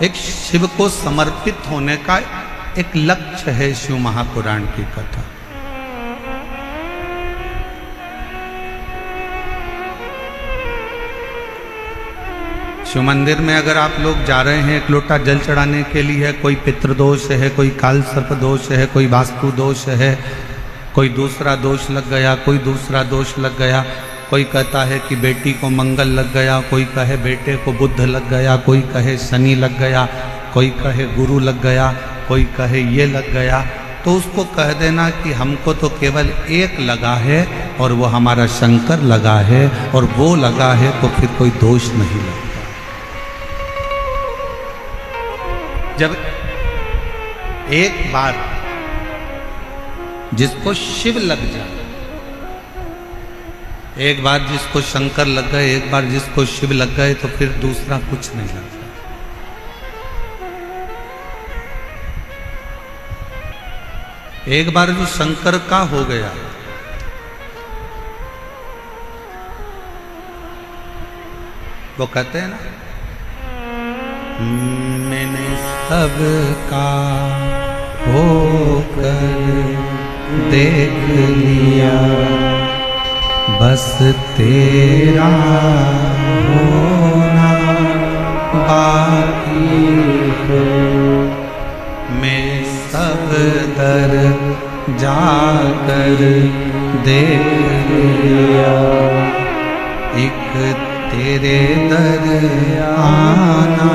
एक शिव को समर्पित होने का एक लक्ष्य है शिव महापुराण की कथा। शिव मंदिर में अगर आप लोग जा रहे हैं एक लोटा जल चढ़ाने के लिए, कोई पितृदोष है, कोई काल सर्प दोष है, कोई वास्तु दोष है, कोई दूसरा दोष लग गया, कोई दूसरा दोष लग गया, कोई कहता है कि बेटी को मंगल लग गया, कोई कहे बेटे को बुध लग गया, कोई कहे शनि लग गया, कोई कहे गुरु लग गया, कोई कहे ये लग गया, तो उसको कह देना कि हमको तो केवल एक लगा है और वो हमारा शंकर लगा है, और वो लगा है तो फिर कोई दोष नहीं लगता। जब एक बार जिसको शिव लग जाए, एक बार जिसको शंकर लग गए, एक बार जिसको शिव लग गए, तो फिर दूसरा कुछ नहीं लगता। एक बार जो शंकर का हो गया, वो कहते हैं ना, मैंने सबका होकर देख लिया, बस तेरा होना बाकी है। मैं सब दर जाकर देख लिया, एक तेरे दर आना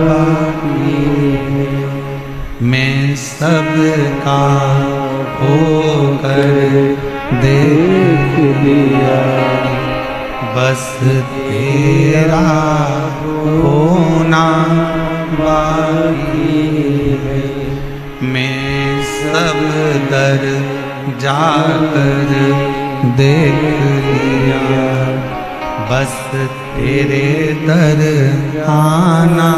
बाकी है। मैं सबका होकर देख लिया, बस तेरा होना बाकी है। मैं सब दर जाकर देख लिया, बस तेरे दर आना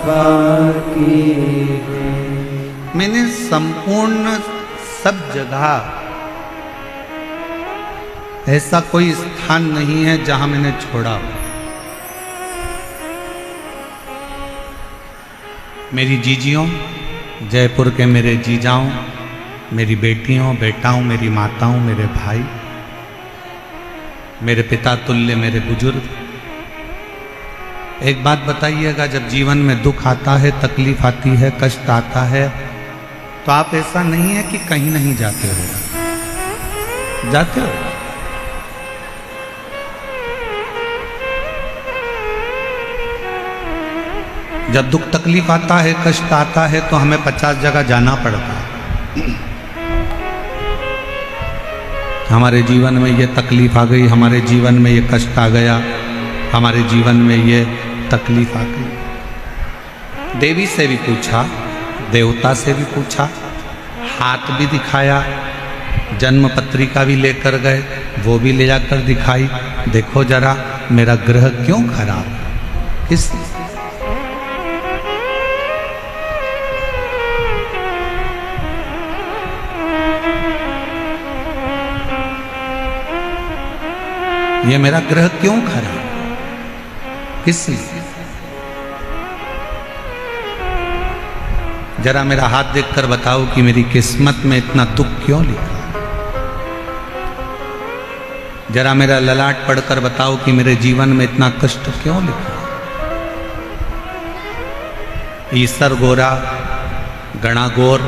बाकी है। मैंने संपूर्ण सब जगह, ऐसा कोई स्थान नहीं है जहां मैंने छोड़ा। मेरी जीजियों, जयपुर के मेरे जीजाओं, मेरी बेटियों, बेटाओं, मेरी माताओं, मेरे भाई, मेरे पिता तुल्य मेरे बुजुर्ग, एक बात बताइएगा, जब जीवन में दुख आता है, तकलीफ आती है, कष्ट आता है, तो आप ऐसा नहीं है कि कहीं नहीं जाते हो, जाते हो। जब दुख तकलीफ आता है, कष्ट आता है, तो हमें 50 जगह जाना पड़ता है। हमारे जीवन में ये तकलीफ आ गई, हमारे जीवन में ये कष्ट आ गया, हमारे जीवन में ये तकलीफ आ गई। देवी से भी पूछा, देवता से भी पूछा, हाथ भी दिखाया, जन्म पत्रिका भी लेकर गए, वो भी ले जाकर दिखाई, देखो जरा मेरा ग्रह क्यों खराब, किस ये मेरा ग्रह क्यों खराब, किसलिए? जरा मेरा हाथ देखकर बताओ कि मेरी किस्मत में इतना दुख क्यों लिखा। जरा मेरा ललाट पढ़कर बताओ कि मेरे जीवन में इतना कष्ट क्यों लिखा। ईसर गोरा गणागोर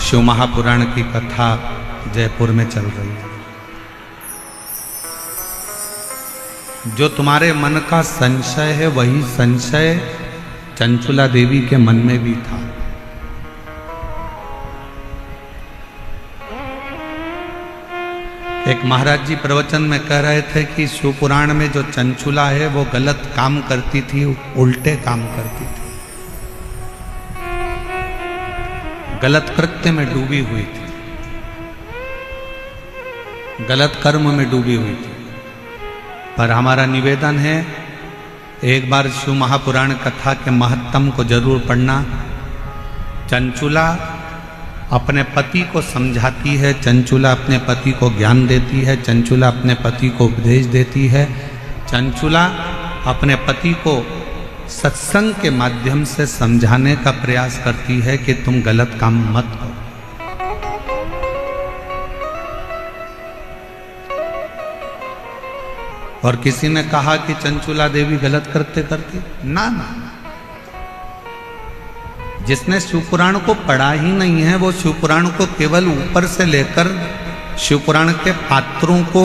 शिव महापुराण की कथा जयपुर में चल रही है। जो तुम्हारे मन का संशय है, वही संशय चंचुला देवी के मन में भी था। एक महाराज जी प्रवचन में कह रहे थे कि शिव पुराण में जो चंचुला है वो गलत काम करती थी, उल्टे काम करती थी, गलत कृत्य में डूबी हुई थी, गलत कर्म में डूबी हुई थी। पर हमारा निवेदन है, एक बार शिव महापुराण कथा के महत्तम को जरूर पढ़ना। चंचुला अपने पति को समझाती है, चंचुला अपने पति को ज्ञान देती है, चंचुला अपने पति को उपदेश देती है, चंचुला अपने पति को सत्संग के माध्यम से समझाने का प्रयास करती है कि तुम गलत काम मत करो। और किसी ने कहा कि चंचुला देवी गलत करते करती, ना ना, जिसने शिवपुराण को पढ़ा ही नहीं है वो शिवपुराण को केवल ऊपर से लेकर शिवपुराण के पात्रों को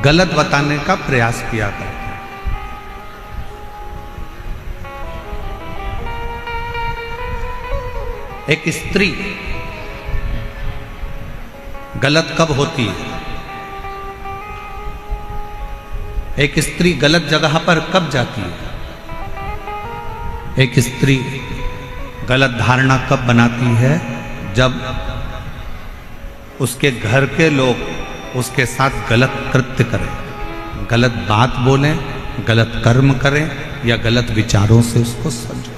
गलत बताने का प्रयास किया करते हैं। एक स्त्री गलत कब होती है? एक स्त्री गलत जगह पर कब जाती है? एक स्त्री गलत धारणा कब बनाती है? जब उसके घर के लोग उसके साथ गलत कृत्य करें, गलत बात बोलें, गलत कर्म करें या गलत विचारों से उसको समझें।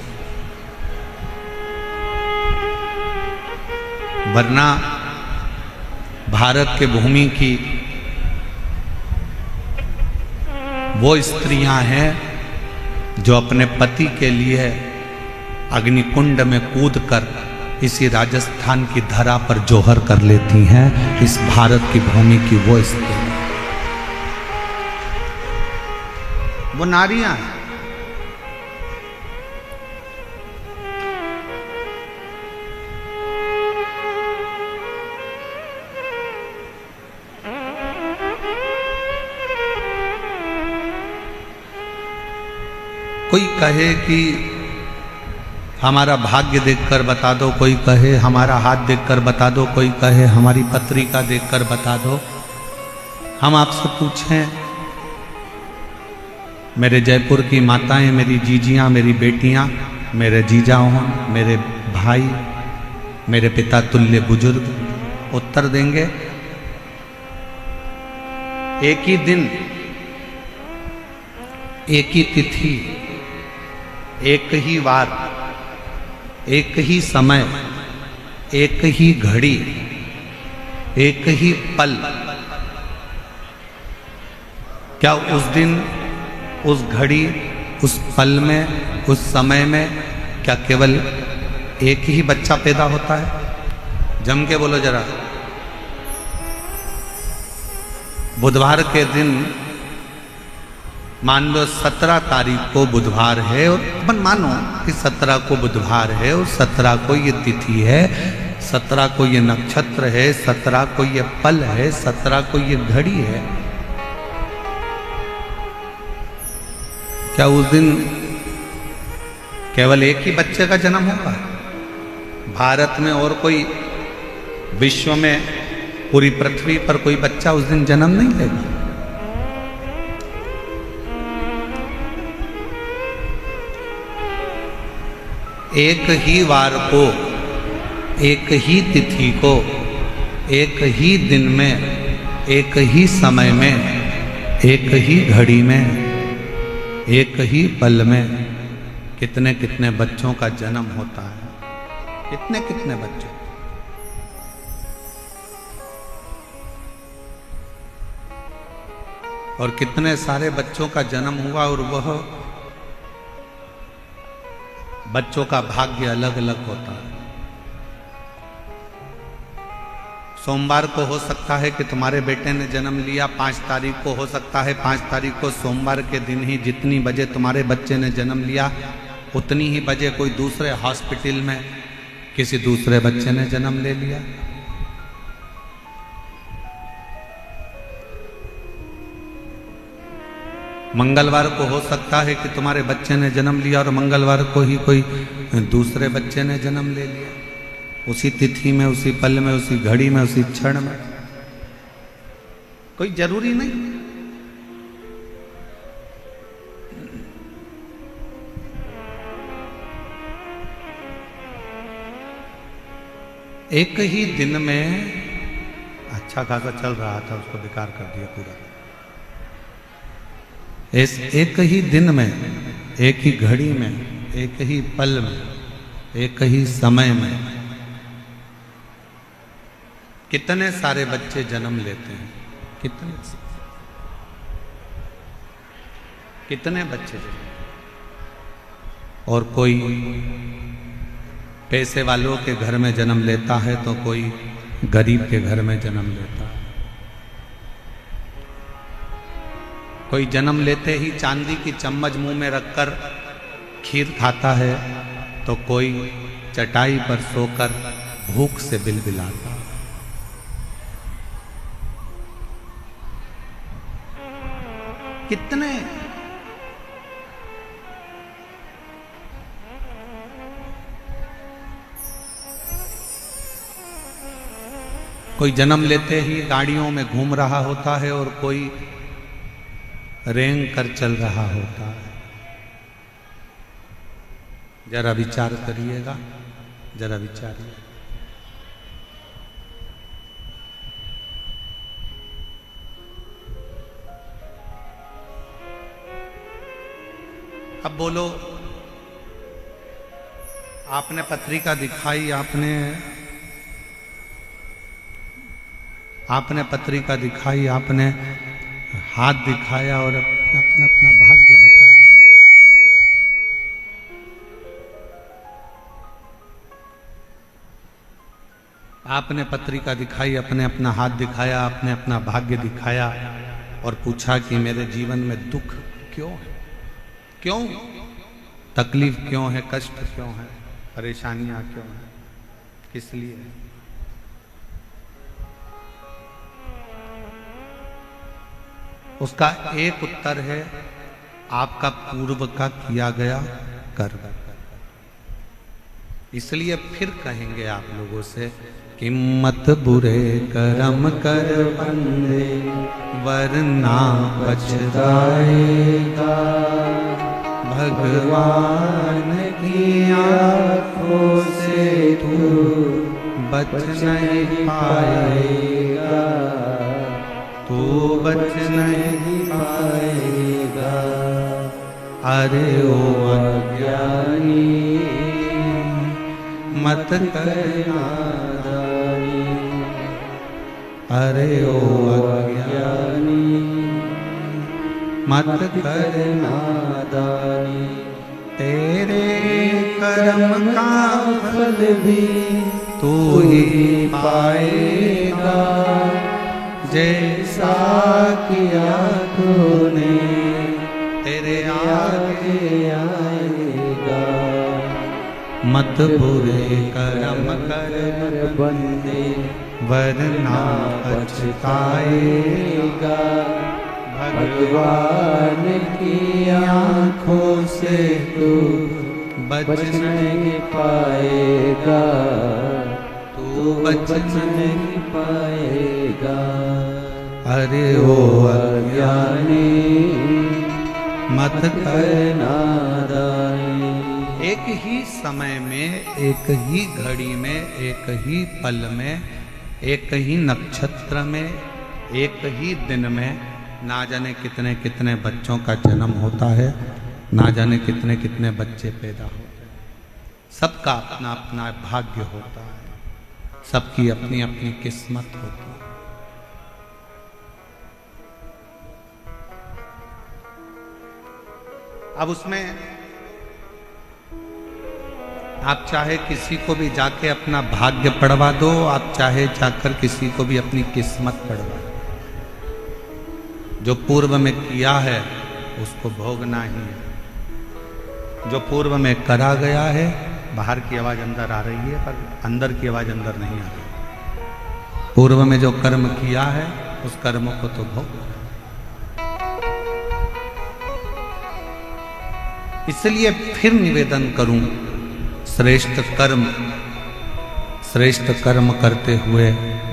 वरना भारत के भूमि की वो स्त्रियां हैं जो अपने पति के लिए अग्निकुंड में कूदकर इसी राजस्थान की धरा पर जोहर कर लेती हैं। इस भारत की भूमि की वो स्त्री, वो नारियां हैं। कोई कहे कि हमारा भाग्य देखकर बता दो, कोई कहे हमारा हाथ देखकर बता दो, कोई कहे हमारी पत्रिका देखकर बता दो। हम आपसे पूछें, मेरे जयपुर की माताएं, मेरी जीजियां, मेरी बेटियां, मेरे जीजा हों, मेरे भाई, मेरे पिता तुल्य बुजुर्ग उत्तर देंगे। एक ही दिन, एक ही तिथि, एक ही वार, एक ही समय, एक ही घड़ी, एक ही पल, क्या उस दिन, उस घड़ी, उस पल में, उस समय में क्या केवल एक ही बच्चा पैदा होता है? जम के बोलो जरा। बुधवार के दिन मान लो 17 तारीख को बुधवार है, और अपन मानो कि 17 को बुधवार है और 17 को ये तिथि है, 17 को ये नक्षत्र है, 17 को ये पल है, 17 को ये घड़ी है। क्या उस दिन केवल एक ही बच्चे का जन्म होगा? भारत में और कोई, विश्व में, पूरी पृथ्वी पर कोई बच्चा उस दिन जन्म नहीं लेगा। एक ही वार को, एक ही तिथि को, एक ही दिन में, एक ही समय में, एक ही घड़ी में, एक ही पल में कितने कितने बच्चों का जन्म होता है। कितने कितने बच्चों। और कितने सारे बच्चों का जन्म हुआ, और वह बच्चों का भाग्य अलग अलग होता है। सोमवार को हो सकता है कि तुम्हारे बेटे ने जन्म लिया, 5 तारीख को हो सकता है, 5 तारीख को सोमवार के दिन ही जितनी बजे तुम्हारे बच्चे ने जन्म लिया उतनी ही बजे कोई दूसरे हॉस्पिटल में किसी दूसरे बच्चे ने जन्म ले लिया। मंगलवार को हो सकता है कि तुम्हारे बच्चे ने जन्म लिया और मंगलवार को ही कोई दूसरे बच्चे ने जन्म ले लिया, उसी तिथि में, उसी पल में, उसी घड़ी में, उसी क्षण में। कोई जरूरी नहीं। एक ही दिन में अच्छा खासा चल रहा था, उसको बेकार कर दिया पूरा। इस एक ही दिन में, एक ही घड़ी में, एक ही पल में, एक ही समय में कितने सारे बच्चे जन्म लेते हैं। कितने बच्चे जन्म। और कोई पैसे वालों के घर में जन्म लेता है तो कोई गरीब के घर में जन्म लेता है। कोई जन्म लेते ही चांदी की चम्मच मुंह में रखकर खीर खाता है तो कोई चटाई पर सोकर भूख से बिलबिलाता है। कितने कोई जन्म लेते ही गाड़ियों में घूम रहा होता है और कोई रेंग कर चल रहा होता है। जरा विचार करिएगा, जरा विचारिए। अब बोलो, आपने पत्रिका दिखाई, आपने पत्रिका दिखाई, आपने हाथ दिखाया और अपना अपना भाग्य बताया। आपने पत्रिका दिखाई, अपने अपना हाथ दिखाया, आपने अपना भाग्य दिखाया और पूछा कि मेरे जीवन में दुख क्यों है, क्यों तकलीफ क्यों है, कष्ट क्यों है, परेशानियां क्यों है, किस लिए? उसका एक उत्तर है आपका पूर्व का किया गया कर्म। इसलिए फिर कहेंगे आप लोगों से कि मत बुरे कर्म कर बंदे वरना पछताएगा, भगवान की आँखों से तू बच नहीं पाएगा, तू बच नहीं पाएगा। अरे ओ अज्ञानी मत करना दानी, अरे ओ अज्ञानी मत करना दानी। तेरे कर्म का फल भी तू ही पाएगा, जैसा किया तूने तेरे आगे आएगा। मत बुरे कर्म कर बंदे वरना पछताएगा, भगवान की आँखों से तू बच नहीं पाएगा, तू बच नहीं पाएगा। अरे ओ अज्ञानी मत करना दानी। एक ही समय में, एक ही घड़ी में, एक ही पल में, एक ही नक्षत्र में, एक ही दिन में ना जाने कितने कितने बच्चों का जन्म होता है, ना जाने कितने कितने बच्चे पैदा होते हैं। सबका अपना अपना भाग्य होता है, सबकी अपनी अपनी किस्मत होती है। अब उसमें आप चाहे किसी को भी जाके अपना भाग्य पढ़वा दो, आप चाहे जाकर किसी को भी अपनी किस्मत पढ़वा दो, जो पूर्व में किया है उसको भोगना ही है। जो पूर्व में करा गया है, बाहर की आवाज अंदर आ रही है पर अंदर की आवाज अंदर नहीं आ रही। पूर्व में जो कर्म किया है उस कर्म को तो भोगना। इसलिए फिर निवेदन करूं, श्रेष्ठ कर्म करते हुए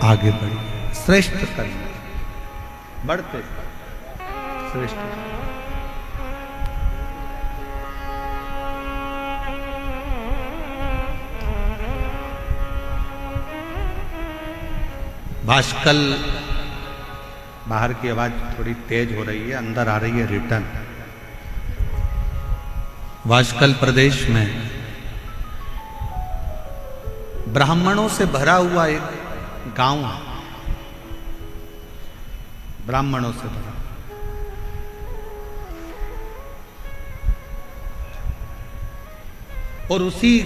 आगे बढ़िए। श्रेष्ठ कर्म बढ़ते श्रेष्ठ। भाष्कल, बाहर की आवाज थोड़ी तेज हो रही है, अंदर आ रही है रिटर्न। भाष्कल प्रदेश में ब्राह्मणों से भरा हुआ एक गांव है, ब्राह्मणों से भरा। और उसी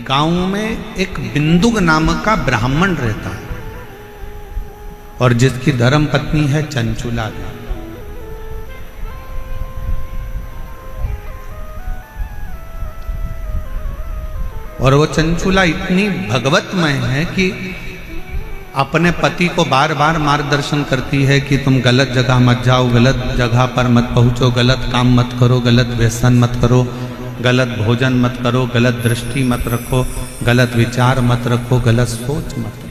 गांव में एक बिंदुक नामक का ब्राह्मण रहता है और जिसकी धर्म पत्नी है चंचुला देवी। और वो चंचुला इतनी भगवतमय है कि अपने पति को बार बार मार्गदर्शन करती है कि तुम गलत जगह मत जाओ, गलत जगह पर मत पहुंचो, गलत काम मत करो, गलत व्यसन मत करो, गलत भोजन मत करो, गलत दृष्टि मत रखो, गलत विचार मत रखो, गलत सोच मत रखो।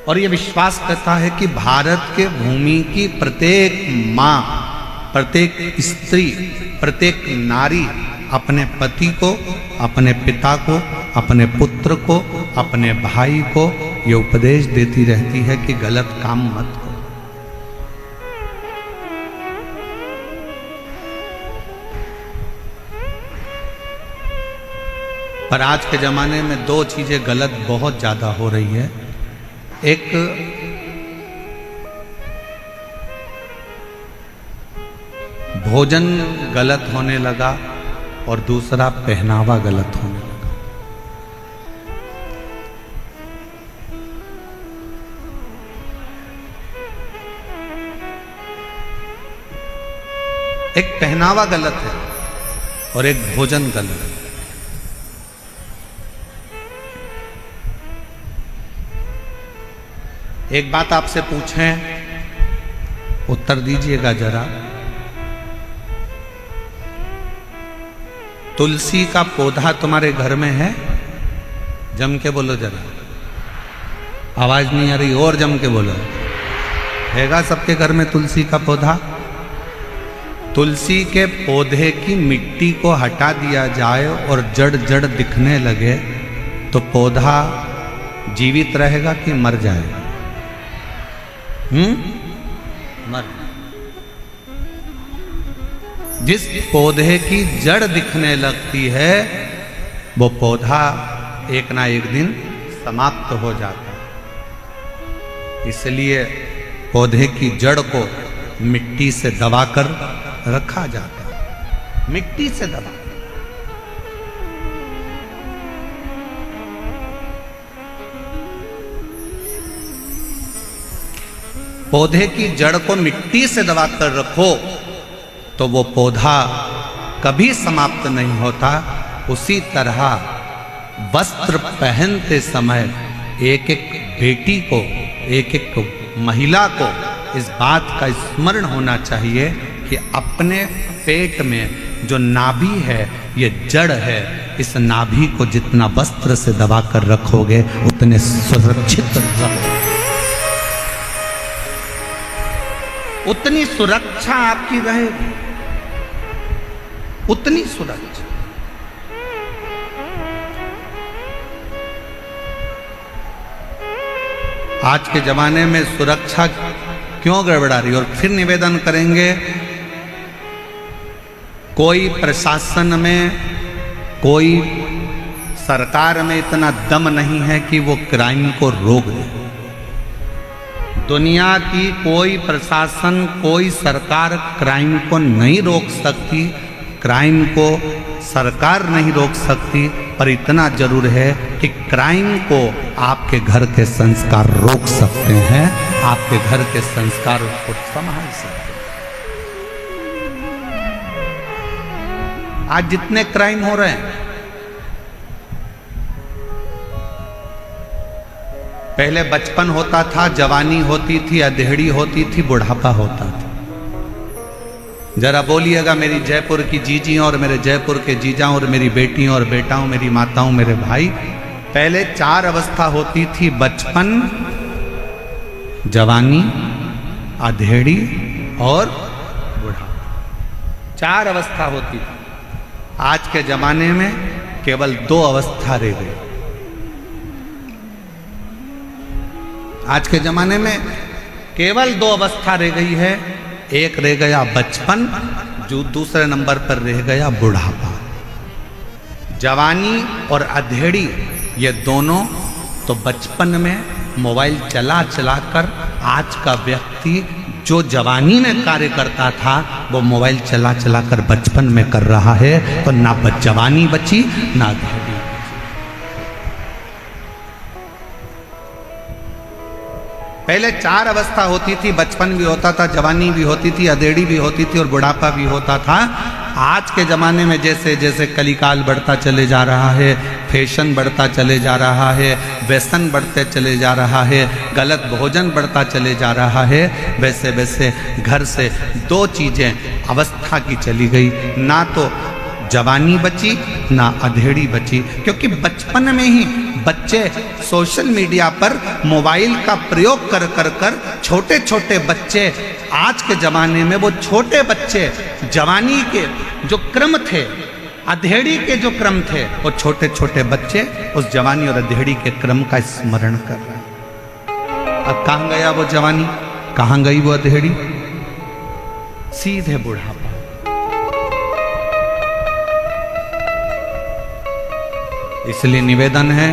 और ये विश्वास करता है कि भारत के भूमि की प्रत्येक माँ, प्रत्येक स्त्री, प्रत्येक नारी अपने पति को, अपने पिता को, अपने पुत्र को, अपने भाई को ये उपदेश देती रहती है कि गलत काम मत करो। पर आज के जमाने में दो चीजें गलत बहुत ज्यादा हो रही है। एक भोजन गलत होने लगा और दूसरा पहनावा गलत होने लगा। एक पहनावा गलत है और एक भोजन गलत है। एक बात आपसे पूछें, उत्तर दीजिएगा जरा। तुलसी का पौधा तुम्हारे घर में है? जम के बोलो जरा, आवाज नहीं आ रही, और जम के बोलो। हैगा सबके घर में तुलसी का पौधा? तुलसी के पौधे की मिट्टी को हटा दिया जाए और जड़ जड़ दिखने लगे तो पौधा जीवित रहेगा कि मर जाएगा? मर। जिस पौधे की जड़ दिखने लगती है वो पौधा एक ना एक दिन समाप्त हो जाता है। इसलिए पौधे की जड़ को मिट्टी से दबाकर रखा जाता है, मिट्टी से दबा। पौधे की जड़ को मिट्टी से दबाकर रखो तो वो पौधा कभी समाप्त नहीं होता। उसी तरह वस्त्र पहनते समय एक एक बेटी को, एक एक महिला को इस बात का स्मरण होना चाहिए कि अपने पेट में जो नाभि है ये जड़ है। इस नाभि को जितना वस्त्र से दबाकर रखोगे उतने सुरक्षित रहोगे, उतनी सुरक्षा आपकी रहेगी, उतनी सुरक्षा। आज के जमाने में सुरक्षा क्यों गड़बड़ा रही? और फिर निवेदन करेंगे, कोई प्रशासन में, कोई सरकार में इतना दम नहीं है कि वो क्राइम को रोक दे। दुनिया की कोई प्रशासन, कोई सरकार क्राइम को नहीं रोक सकती, क्राइम को सरकार नहीं रोक सकती, पर इतना जरूर है कि क्राइम को आपके घर के संस्कार रोक सकते हैं, आपके घर के संस्कार उसको संभाल सकते हैं। आज जितने क्राइम हो रहे हैं, पहले बचपन होता था, जवानी होती थी, अधेड़ी होती थी, बुढ़ापा होता था। जरा बोलिएगा मेरी जयपुर की जीजी और मेरे जयपुर के जीजा और मेरी बेटियों और बेटाओं, मेरी माताओं, मेरे भाई, पहले 4 अवस्था होती थी, बचपन, जवानी, अधेड़ी और बुढ़ापा। 4 अवस्था होती थी। आज के जमाने में केवल 2 अवस्था रह गई। आज के जमाने में केवल 2 अवस्था रह गई है। एक रह गया बचपन, जो दूसरे नंबर पर रह गया बुढ़ापा। जवानी और अधेड़ी ये दोनों तो बचपन में मोबाइल चला चला कर आज का व्यक्ति जो जवानी में कार्य करता था वो मोबाइल चला चला कर बचपन में कर रहा है, तो ना जवानी बची ना अधेड़ी। पहले 4 अवस्था होती थी, बचपन भी होता था, जवानी भी होती थी, अधेड़ी भी होती थी और बुढ़ापा भी होता था। आज के ज़माने में जैसे जैसे कलिकाल बढ़ता चले जा रहा है, फैशन बढ़ता चले जा रहा है, व्यसन बढ़ते चले जा रहा है, गलत भोजन बढ़ता चले जा रहा है, वैसे वैसे घर से 2 चीज़ें अवस्था की चली गई, ना तो जवानी बची ना अधेड़ी बची। क्योंकि बचपन में ही बच्चे सोशल मीडिया पर मोबाइल का प्रयोग कर कर कर छोटे छोटे बच्चे, आज के ज़माने में वो छोटे बच्चे जवानी के जो क्रम थे, अधेड़ी के जो क्रम थे, वो छोटे छोटे बच्चे उस जवानी और अधेड़ी के क्रम का स्मरण कर रहे हैं। अब कहाँ गया वो जवानी, कहाँ गई वो अधेड़ी? सीधे बुढ़ापा। इसलिए निवेदन है,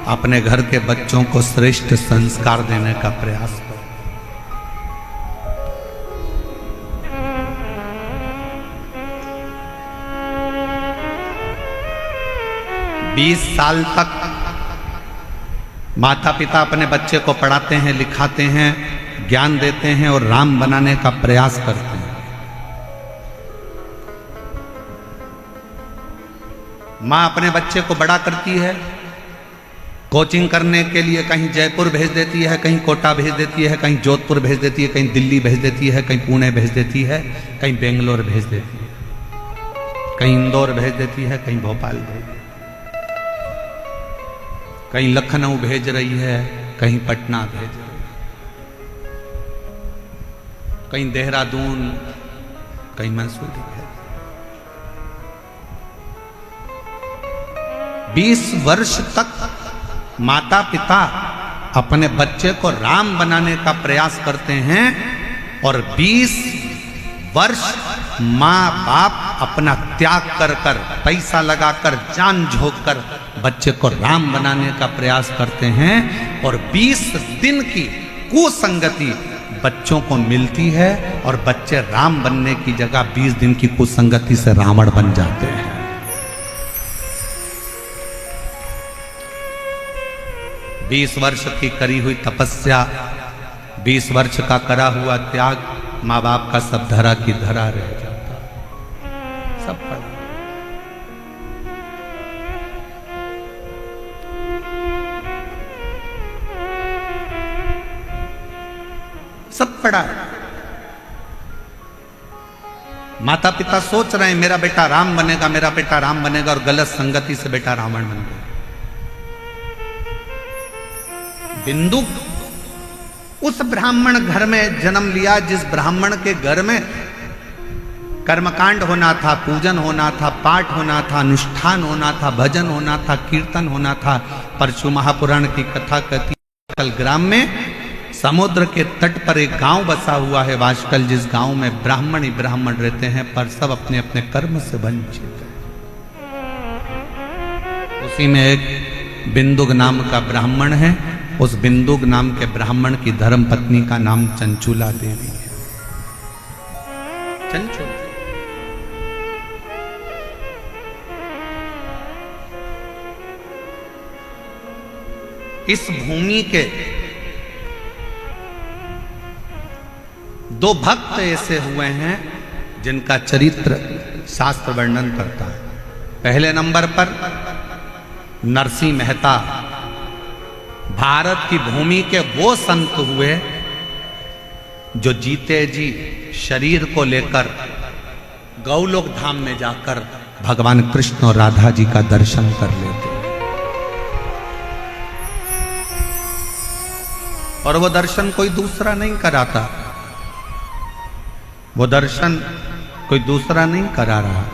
अपने घर के बच्चों को श्रेष्ठ संस्कार देने का प्रयास करो। बीस साल तक माता पिता अपने बच्चे को पढ़ाते हैं, लिखाते हैं, ज्ञान देते हैं और राम बनाने का प्रयास करते हैं। माँ अपने बच्चे को बड़ा करती है, कोचिंग करने के लिए कहीं जयपुर भेज देती है, कहीं कोटा भेज देती है, कहीं जोधपुर भेज देती है, कहीं दिल्ली भेज देती है, कहीं पुणे भेज देती है, कहीं बेंगलोर भेज देती है, कहीं इंदौर भेज देती है, कहीं भोपाल भेज देती है, कहीं लखनऊ भेज रही है, कहीं पटना भेज रही है, कहीं देहरादून, कहीं मंसूरी भेज। 20 वर्ष तक माता पिता अपने बच्चे को राम बनाने का प्रयास करते हैं और 20 वर्ष माँ बाप अपना त्याग कर कर, पैसा लगाकर, जान झोंक कर बच्चे को राम बनाने का प्रयास करते हैं और 20 दिन की कुसंगति बच्चों को मिलती है और बच्चे राम बनने की जगह 20 दिन की कुसंगति से रावण बन जाते हैं। 20 वर्ष की करी हुई तपस्या, 20 वर्ष का करा हुआ त्याग, माँ बाप का सब धरा की धरा रह जाता, सब पड़ा। सब पड़ा। माता पिता सोच रहे हैं मेरा बेटा राम बनेगा, मेरा बेटा राम बनेगा, और गलत संगति से बेटा रावण बन गया। बिंदु उस ब्राह्मण घर में जन्म लिया जिस ब्राह्मण के घर में कर्मकांड होना था, पूजन होना था, पाठ होना था, अनुष्ठान होना था, भजन होना था, कीर्तन होना था। परशु महापुराण की कथा कहती है, वाशकल ग्राम में समुद्र के तट पर एक गांव बसा हुआ है वाशकल, जिस गांव में ब्राह्मण ही ब्राह्मण रहते हैं, पर सब अपने अपने कर्म से वंचित हैं। उसी में एक बिंदुक नाम का ब्राह्मण है। उस बिंदुक नाम के ब्राह्मण की धर्म पत्नी का नाम चंचुला देवी है। चंचुला इस भूमि के 2 भक्त ऐसे हुए हैं जिनका चरित्र शास्त्र वर्णन करता है। पहले नंबर पर नरसिंह मेहता, भारत की भूमि के वो संत हुए जो जीते जी शरीर को लेकर गौलोक धाम में जाकर भगवान कृष्ण और राधा जी का दर्शन कर लेते, और वो दर्शन कोई दूसरा नहीं कराता, वो दर्शन कोई दूसरा नहीं करा रहा,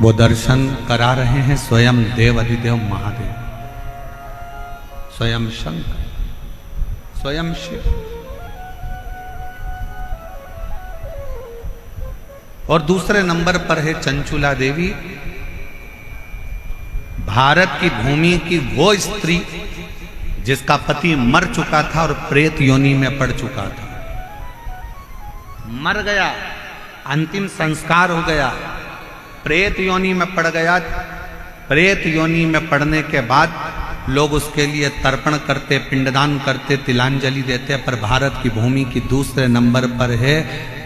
वो दर्शन करा रहे हैं स्वयं देव अधिदेव महादेव, स्वयं शंकर, स्वयं शिव। और दूसरे नंबर पर है चंचुला देवी, भारत की भूमि की वो स्त्री जिसका पति मर चुका था और प्रेत योनि में पड़ चुका था। मर गया, अंतिम संस्कार हो गया, प्रेत योनि में पड़ गया। प्रेत योनि में पड़ने के बाद लोग उसके लिए तर्पण करते, पिंडदान करते, तिलांजलि देते। पर भारत की भूमि की दूसरे नंबर पर है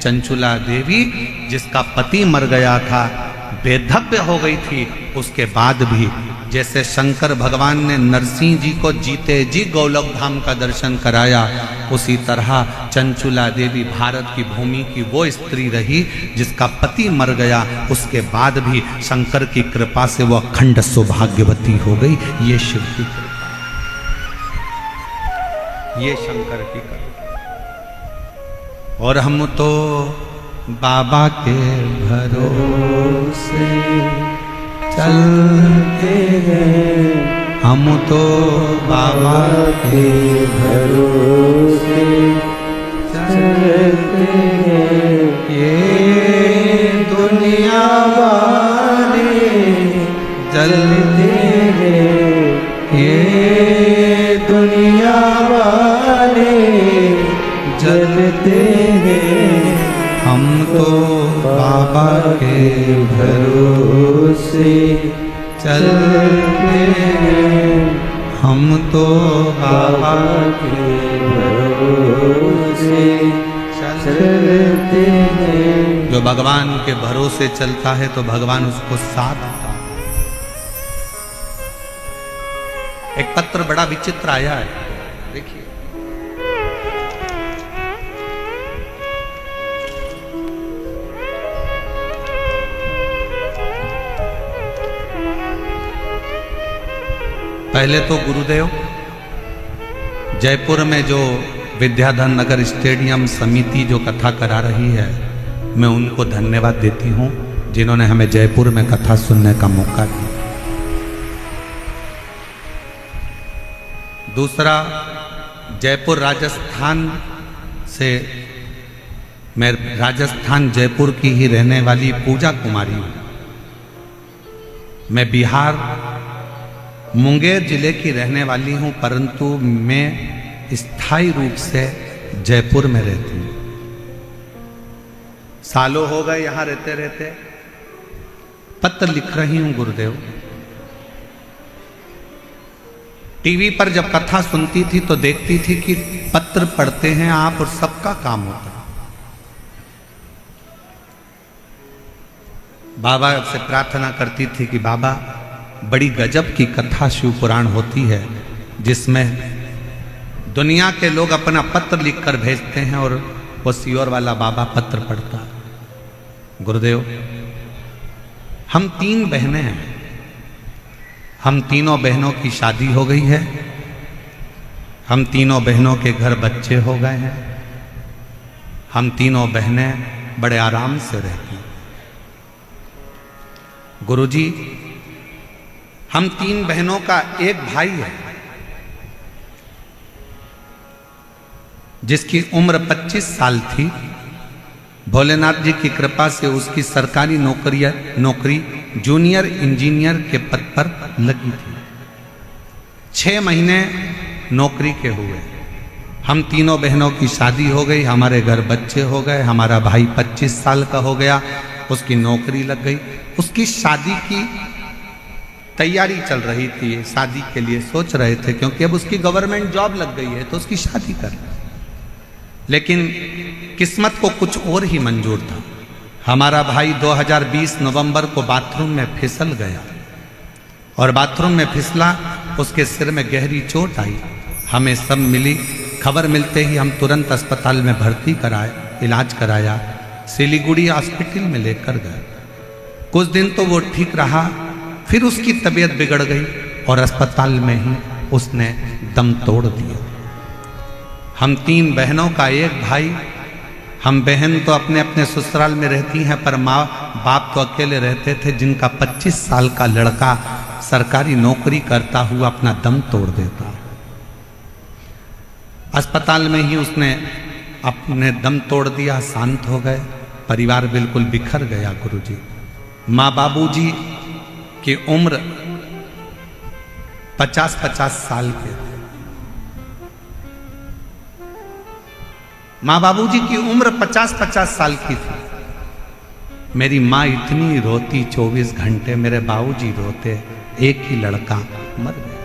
चंचुला देवी, जिसका पति मर गया था, बेधव्य हो गई थी। उसके बाद भी जैसे शंकर भगवान ने नरसिंह जी को जीते जी गोलोक धाम का दर्शन कराया, उसी तरह चंचुला देवी भारत की भूमि की वो स्त्री रही जिसका पति मर गया, उसके बाद भी शंकर की कृपा से वो अखंड सौभाग्यवती हो गई। ये शिव की कृपा, ये शंकर की कृपा। और हम तो बाबा के भरोसे चलते हैं, हम तो बाबा के भरोसे चलते हैं। ये दुनिया वाले जलते हैं, ये दुनिया वाले जलते हैं, हम तो बाबा के भरोसे चलते हैं, हम तो बाबा के भरोसे चलते हैं। जो भगवान के भरोसे चलता है तो भगवान उसको साथ देता है। एक पत्र बड़ा विचित्र आया है, देखिए। पहले तो गुरुदेव जयपुर में जो विद्याधर नगर स्टेडियम समिति जो कथा करा रही है, मैं उनको धन्यवाद देती हूँ जिन्होंने हमें जयपुर में कथा सुनने का मौका दिया। दूसरा, जयपुर राजस्थान से, मैं राजस्थान जयपुर की ही रहने वाली पूजा कुमारी हूँ। मैं बिहार मुंगेर जिले की रहने वाली हूं, परंतु मैं स्थायी रूप से जयपुर में रहती हूं। सालों हो गए यहां रहते रहते। पत्र लिख रही हूं गुरुदेव। टीवी पर जब कथा सुनती थी तो देखती थी कि पत्र पढ़ते हैं आप और सबका काम होता है। बाबा से प्रार्थना करती थी कि बाबा, बड़ी गजब की कथा शिव पुराण होती है जिसमें दुनिया के लोग अपना पत्र लिखकर भेजते हैं और वो सियोर वाला बाबा पत्र पढ़ता। गुरुदेव, हम 3 बहनें हैं, हम तीनों बहनों की शादी हो गई है, हम तीनों बहनों के घर बच्चे हो गए हैं, हम तीनों बहनें बड़े आराम से रहती हैं। गुरुजी, हम 3 बहनों का एक भाई है जिसकी उम्र 25 साल थी। भोलेनाथ जी की कृपा से उसकी सरकारी नौकरी जूनियर इंजीनियर के पद पर लगी थी। 6 महीने नौकरी के हुए, हम तीनों बहनों की शादी हो गई, हमारे घर बच्चे हो गए, हमारा भाई 25 साल का हो गया, उसकी नौकरी लग गई। उसकी शादी की तैयारी चल रही थी, शादी के लिए सोच रहे थे क्योंकि अब उसकी गवर्नमेंट जॉब लग गई है तो उसकी शादी कर। लेकिन किस्मत को कुछ और ही मंजूर था। हमारा भाई 2020 नवंबर को बाथरूम में फिसल गया और बाथरूम में फिसला, उसके सिर में गहरी चोट आई। हमें सब मिली, खबर मिलते ही हम तुरंत अस्पताल में भर्ती कराए, इलाज कराया, सिलीगुड़ी हॉस्पिटल में लेकर गए। कुछ दिन तो वो ठीक रहा, फिर उसकी तबीयत बिगड़ गई और अस्पताल में ही उसने दम तोड़ दिया। हम 3 बहनों का एक भाई, हम बहन तो अपने अपने ससुराल में रहती हैं पर माँ बाप तो अकेले रहते थे, जिनका 25 साल का लड़का सरकारी नौकरी करता हुआ अपना दम तोड़ देता। अस्पताल में ही उसने अपने दम तोड़ दिया, शांत हो गए, परिवार बिल्कुल बिखर गया। गुरुजी, माँ बाबूजी की उम्र 50-50 साल के थे। माँ बाबूजी की उम्र 50-50 साल की थी। मेरी माँ इतनी रोती 24 घंटे, मेरे बाबूजी रोते, एक ही लड़का मर गया।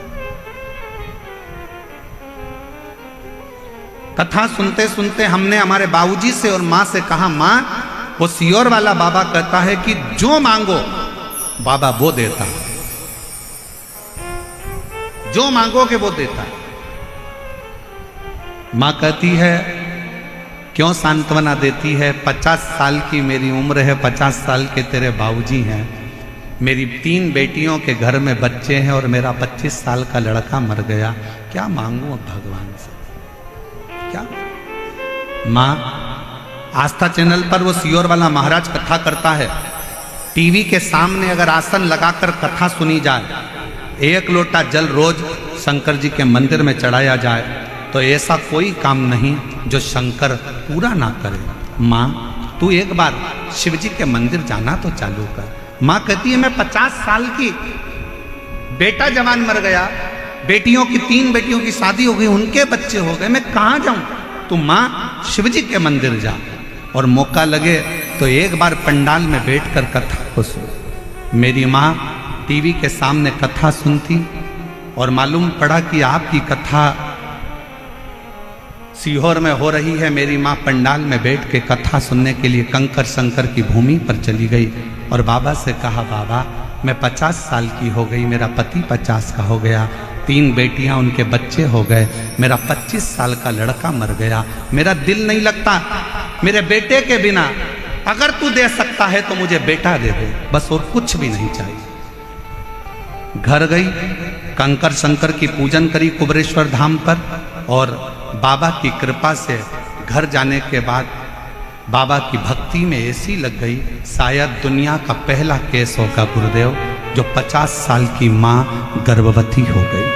कथा सुनते सुनते हमने हमारे बाबूजी से और माँ से कहा, माँ वो सियोर वाला बाबा कहता है कि जो मांगो बाबा वो देता, जो मांगोगे वो देता। माँ कहती है क्यों सांत्वना देती है, 50 साल की मेरी उम्र है, 50 साल के तेरे बाबूजी हैं, मेरी 3 बेटियों के घर में बच्चे हैं और मेरा 25 साल का लड़का मर गया, क्या मांगू अब भगवान से, क्या। माँ आस्था चैनल पर वो सियोर वाला महाराज कथा करता है, टीवी के सामने अगर आसन लगाकर कथा सुनी जाए, 1 लोटा जल रोज शंकर जी के मंदिर में चढ़ाया जाए, तो ऐसा कोई काम नहीं जो शंकर पूरा ना करे। माँ तू एक बार शिव जी के मंदिर जाना तो चालू कर। माँ कहती है मैं 50 साल की, बेटा जवान मर गया, बेटियों की 3 बेटियों की शादी हो गई, उनके बच्चे हो गए, मैं कहाँ जाऊं। तू माँ शिव जी के मंदिर जा और मौका लगे तो एक बार पंडाल में बैठकर कथा को सुन। मेरी माँ टीवी के सामने कथा सुनती और मालूम पड़ा कि आपकी कथा सीहोर में हो रही है। मेरी माँ पंडाल में बैठ के कथा सुनने के लिए कंकर शंकर की भूमि पर चली गई और बाबा से कहा, बाबा मैं 50 साल की हो गई, मेरा पति 50 का हो गया, 3 बेटियां उनके बच्चे हो गए, मेरा 25 साल का लड़का मर गया, मेरा दिल नहीं लगता मेरे बेटे के बिना, अगर तू दे सकता है तो मुझे बेटा दे दे, बस और कुछ भी नहीं चाहिए। घर गई, कंकर शंकर की पूजन करी कुबरेश्वर धाम पर और बाबा की कृपा से घर जाने के बाद बाबा की भक्ति में ऐसी लग गई, शायद दुनिया का पहला केस होगा गुरुदेव जो 50 साल की माँ गर्भवती हो गई।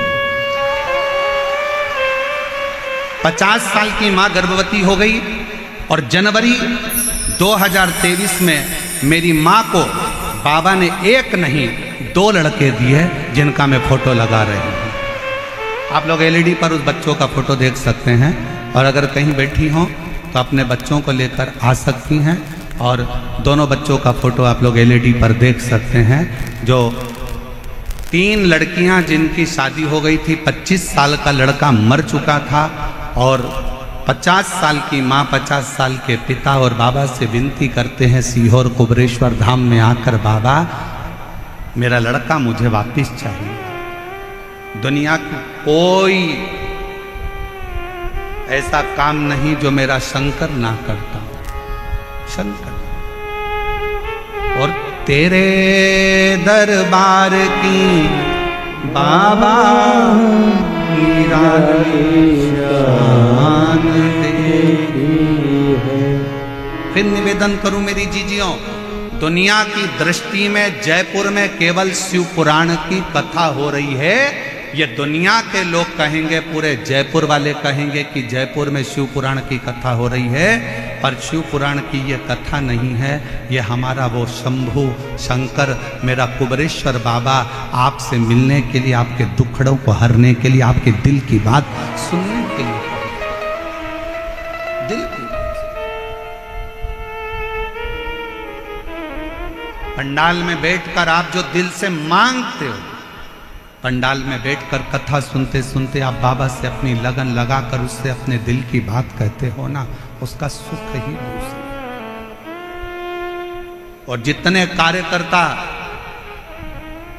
50 साल की माँ गर्भवती हो गई और जनवरी 2023 में मेरी माँ को बाबा ने 1 नहीं 2 लड़के दिए जिनका मैं फोटो लगा रही हूँ। आप लोग एलईडी पर उस बच्चों का फोटो देख सकते हैं और अगर कहीं बैठी हों तो अपने बच्चों को लेकर आ सकती हैं और दोनों बच्चों का फोटो आप लोग एलईडी पर देख सकते हैं। जो 3 लड़कियां जिनकी शादी हो गई थी, 25 साल का लड़का मर चुका था और 50 साल की माँ, 50 साल के पिता और बाबा से विनती करते हैं सीहोर कुबरेश्वर धाम में आकर, बाबा मेरा लड़का मुझे वापिस चाहिए। दुनिया की कोई ऐसा काम नहीं जो मेरा शंकर ना करता, शंकर। और तेरे दरबार की बाबा फिर निवेदन करूं मेरी जीजियों, दुनिया की दृष्टि में जयपुर में केवल शिव पुराण की कथा हो रही है। ये दुनिया के लोग कहेंगे, पूरे जयपुर वाले कहेंगे कि जयपुर में शिव पुराण की कथा हो रही है, पर शिव पुराण की ये कथा नहीं है। ये हमारा वो शंभु शंकर, मेरा कुबरेश्वर बाबा आपसे मिलने के लिए, आपके दुखड़ों को हरने के लिए, आपके दिल की बात सुनने के लिए, दिल की पंडाल में बैठकर आप जो दिल से मांगते हो, पंडाल में बैठकर कथा सुनते सुनते आप बाबा से अपनी लगन लगाकर उससे अपने दिल की बात कहते हो ना, उसका सुख ही दूसरा। और जितने कार्यकर्ता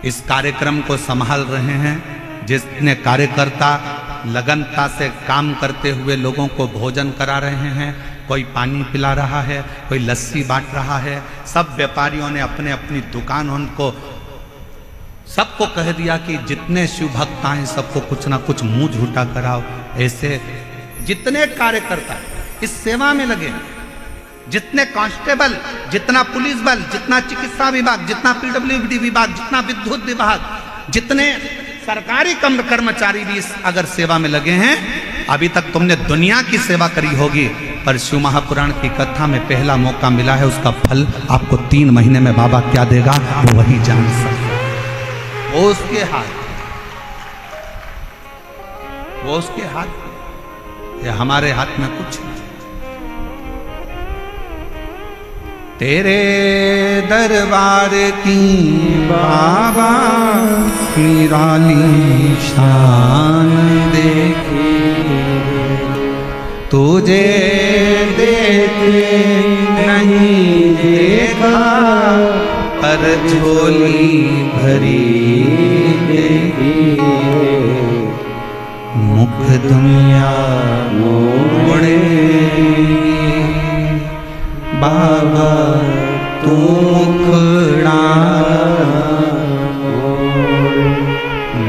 इस कार्यक्रम को संभाल रहे हैं, जितने कार्यकर्ता लगनता से काम करते हुए लोगों को भोजन करा रहे हैं, कोई पानी पिला रहा है, कोई लस्सी बांट रहा है, सब व्यापारियों ने अपने अपनी दुकान उनको सबको कह दिया कि जितने शिव भक्त आए सबको कुछ ना कुछ मुंह झूठा कराओ। ऐसे जितने कार्यकर्ता इस सेवा में लगे, जितने कांस्टेबल, जितना पुलिस बल, जितना चिकित्सा विभाग, जितना पीडब्ल्यूडी विभाग, जितना विद्युत विभाग, जितने सरकारी कर्मचारी भी इस अगर सेवा में लगे हैं, अभी तक तुमने दुनिया की सेवा करी होगी, पर शिव महापुराण की कथा में पहला मौका मिला है, उसका फल आपको 3 महीने में बाबा क्या देगा वो वही जान सकता। वो उसके हाथ, वो उसके हाथ, ये हमारे हाथ में कुछ नहीं। तेरे दरबार की बाबा निराली शान देखी, तुझे देखे नहीं देखा पर झोली भरी देखी, मुख दुनिया मोड़े बाबा तू मुखड़ा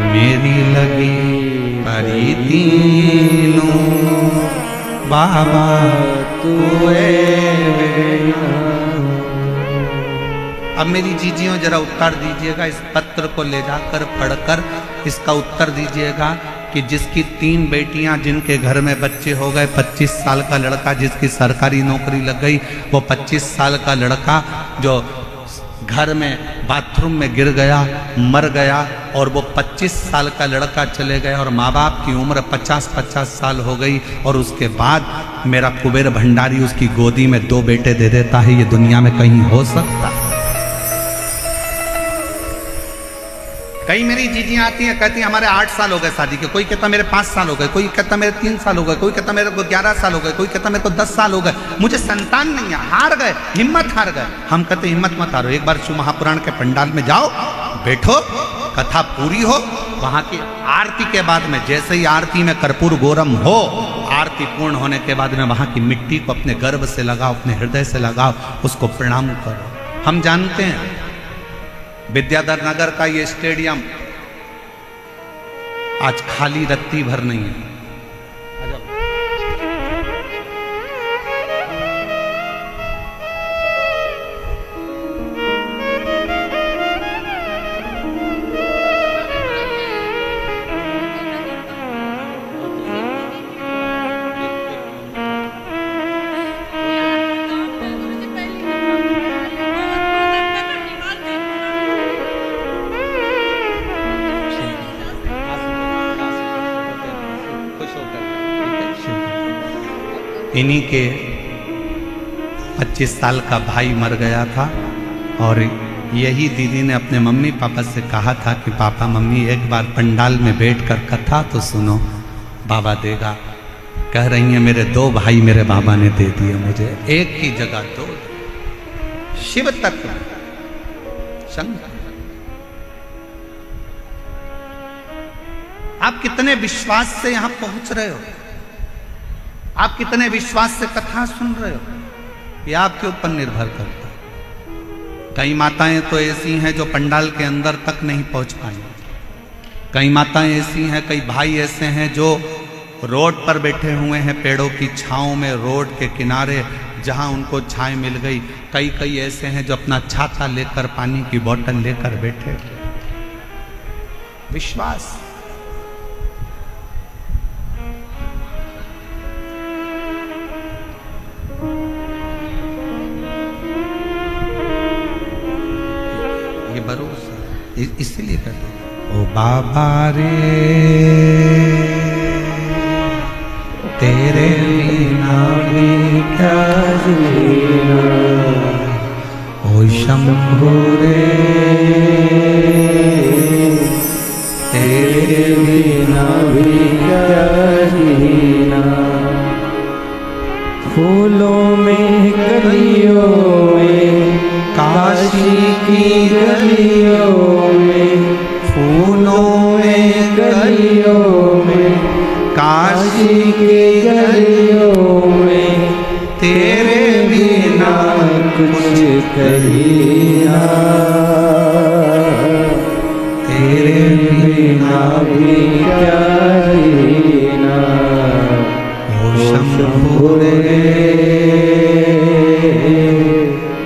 मेरी लगी परी तीनों बाबा तू अब मेरी जीजियों जरा उत्तर दीजिएगा, इस पत्र को ले जाकर पढ़कर इसका उत्तर दीजिएगा कि जिसकी 3 बेटियां, जिनके घर में बच्चे हो गए, 25 साल का लड़का जिसकी सरकारी नौकरी लग गई, वो 25 साल का लड़का जो घर में बाथरूम में गिर गया, मर गया, और वो 25 साल का लड़का चले गए और माँ बाप की उम्र 50-50 साल हो गई, और उसके बाद मेरा कुबेर भंडारी उसकी गोदी में 2 बेटे दे देता है। ये दुनिया में कहीं हो सकता है? कई मेरी जीजियाँ आती हैं, कहती हैं हमारे 8 साल हो गए शादी के, कोई कहता मेरे 5 साल हो गए, कोई कहता मेरे 3 साल हो गए, कोई कहता मेरे को 11 साल हो गए, कोई कहता मेरे को 10 साल हो गए, मुझे संतान नहीं है, हार गए, हिम्मत हार गए। हम कहते हिम्मत मत हारो, एक बार शिव महापुराण के पंडाल में जाओ, बैठो, कथा पूरी हो, वहाँ की आरती के बाद में जैसे ही आरती में कर्पूर गौरम हो, आरती पूर्ण होने के बाद में वहाँ की मिट्टी को अपने गर्भ से लगाओ, अपने हृदय से लगाओ, उसको प्रणाम करो। हम जानते हैं विद्याधर नगर का ये स्टेडियम आज खाली रत्ती भर नहीं है। इन्हीं के 25 साल का भाई मर गया था, और यही दीदी ने अपने मम्मी पापा से कहा था कि पापा मम्मी एक बार पंडाल में बैठकर कथा तो सुनो, बाबा देगा। कह रही हैं मेरे 2 भाई मेरे बाबा ने दे दिए मुझे, एक की जगह 2। शिव तत्व शंकर, आप कितने विश्वास से यहां पहुंच रहे हो, आप कितने विश्वास से कथा सुन रहे हो, ये आपके ऊपर निर्भर करता है। कई माताएं तो ऐसी हैं जो पंडाल के अंदर तक नहीं पहुंच पाई, कई माताएं ऐसी हैं, कई भाई ऐसे हैं जो रोड पर बैठे हुए हैं, पेड़ों की छांव में, रोड के किनारे जहां उनको छांव मिल गई। कई ऐसे हैं जो अपना छाता लेकर, पानी की बोतल लेकर बैठे। विश्वास, भरोसा, इसीलिए कहते ओ बाबा रे तेरे बिना भी क्या जीना, ओ शंभू रे तेरे बिना भी क्या जीना, फूलों में कलियों में काशी की गलियों में, फूलों में गलियों में काशी की गलियों में, तेरे बिना कुछ कहिया, तेरे बिना भी क्या जीना, ओ शंभू रे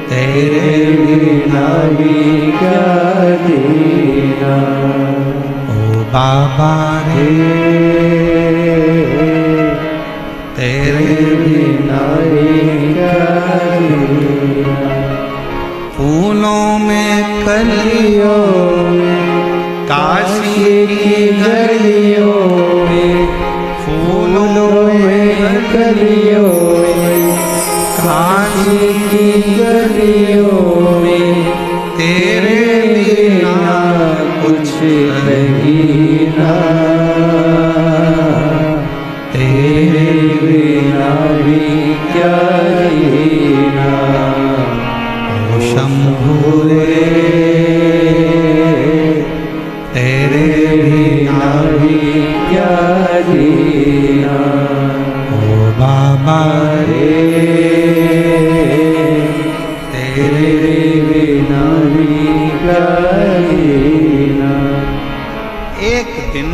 तेरे बिना भी क्या जीना, ओ बाबा रे तेरे बिना भी क्या जीना, फूलों में कलियों में काशी की गलियों में, फूलों में कलियों में काशी की गलियों गलियों में तेरे बिना कुछ नहीं ना, तेरे बिना भी क्या जीना। ओ शंभु रे तेरे बिना भी क्या जीना। ओ बाबा रे तेरे बिना भी क्या जीना। एक दिन,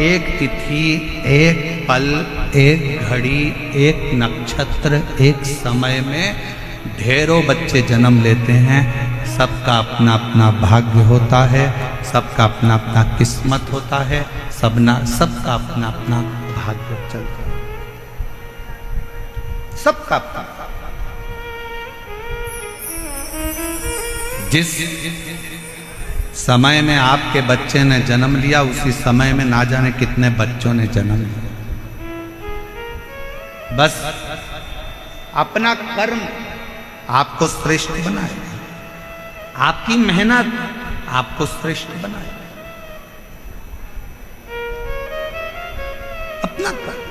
एक तिथि, एक पल, एक घड़ी, एक नक्षत्र, एक समय में ढेरों बच्चे जन्म लेते हैं। सबका अपना अपना भाग्य होता है, सबका अपना अपना किस्मत होता है, सबका अपना अपना भाग्य चलता है, सबका अपना। जिस समय में आपके बच्चे ने जन्म लिया, उसी समय में ना जाने कितने बच्चों ने जन्म लिया। बस अपना कर्म आपको श्रेष्ठ बनाए, आपकी मेहनत आपको श्रेष्ठ बनाए, अपना कर्म।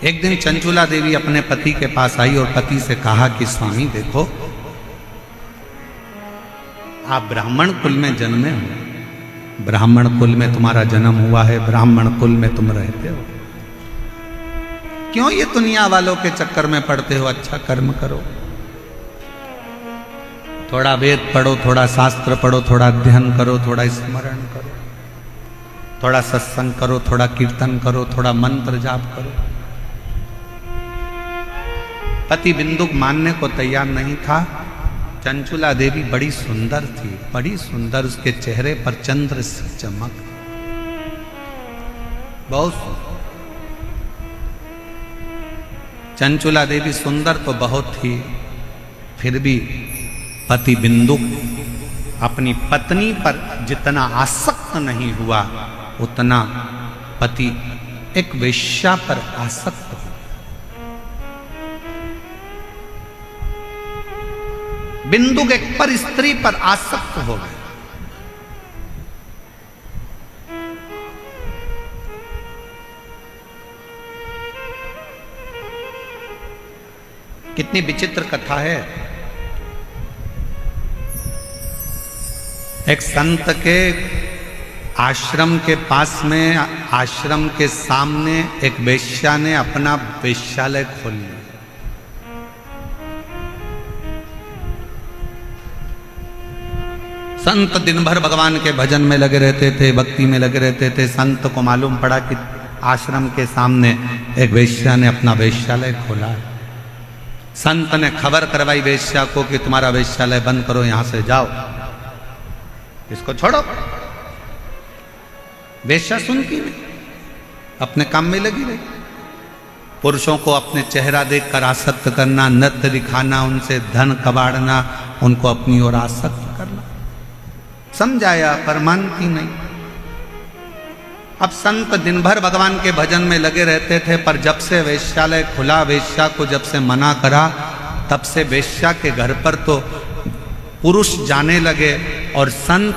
एक दिन चंचुला देवी अपने पति के पास आई और पति से कहा कि स्वामी देखो, आप ब्राह्मण कुल में जन्मे हो, ब्राह्मण कुल में तुम्हारा जन्म हुआ है, ब्राह्मण कुल में तुम रहते हो, क्यों ये दुनिया वालों के चक्कर में पड़ते हो? अच्छा कर्म करो, थोड़ा वेद पढ़ो, थोड़ा शास्त्र पढ़ो, थोड़ा अध्ययन करो, थोड़ा स्मरण करो, थोड़ा सत्संग करो, थोड़ा कीर्तन करो, थोड़ा मंत्र जाप करो। पति बिंदुक मानने को तैयार नहीं था। चंचुला देवी बड़ी सुंदर थी, बड़ी सुंदर, उसके चेहरे पर चंद्र सी चमक, बहुत सुंदर। चंचुला देवी सुंदर तो बहुत थी, फिर भी पति बिंदुक अपनी पत्नी पर जितना आसक्त नहीं हुआ, उतना पति एक वेश्या पर आसक्त हुआ। बिंदुक एक पर स्त्री पर आसक्त हो गए। कितनी विचित्र कथा है। एक संत के आश्रम के पास में, आश्रम के सामने एक वेश्या ने अपना वेश्यालय खोल लिया। संत दिन भर भगवान के भजन में लगे रहते थे, भक्ति में लगे रहते थे। संत को मालूम पड़ा कि आश्रम के सामने एक वेश्या ने अपना वेश्यालय खोला है। संत ने खबर करवाई वेश्या को कि तुम्हारा वेश्यालय बंद करो, यहां से जाओ, इसको छोड़ो। वेश्या सुनती नहीं, अपने काम में लगी रही। पुरुषों को अपने चेहरा देखकर आसक्त करना, नृत्य दिखाना, उनसे धन कबाड़ना, उनको अपनी ओर आसक्त करना। समझाया पर मानती नहीं। अब संत दिन भर भगवान के भजन में लगे रहते थे, पर जब से वेश्यालय खुला, वेश्या को जब से मना करा, तब से वेश्या के घर पर तो पुरुष जाने लगे और संत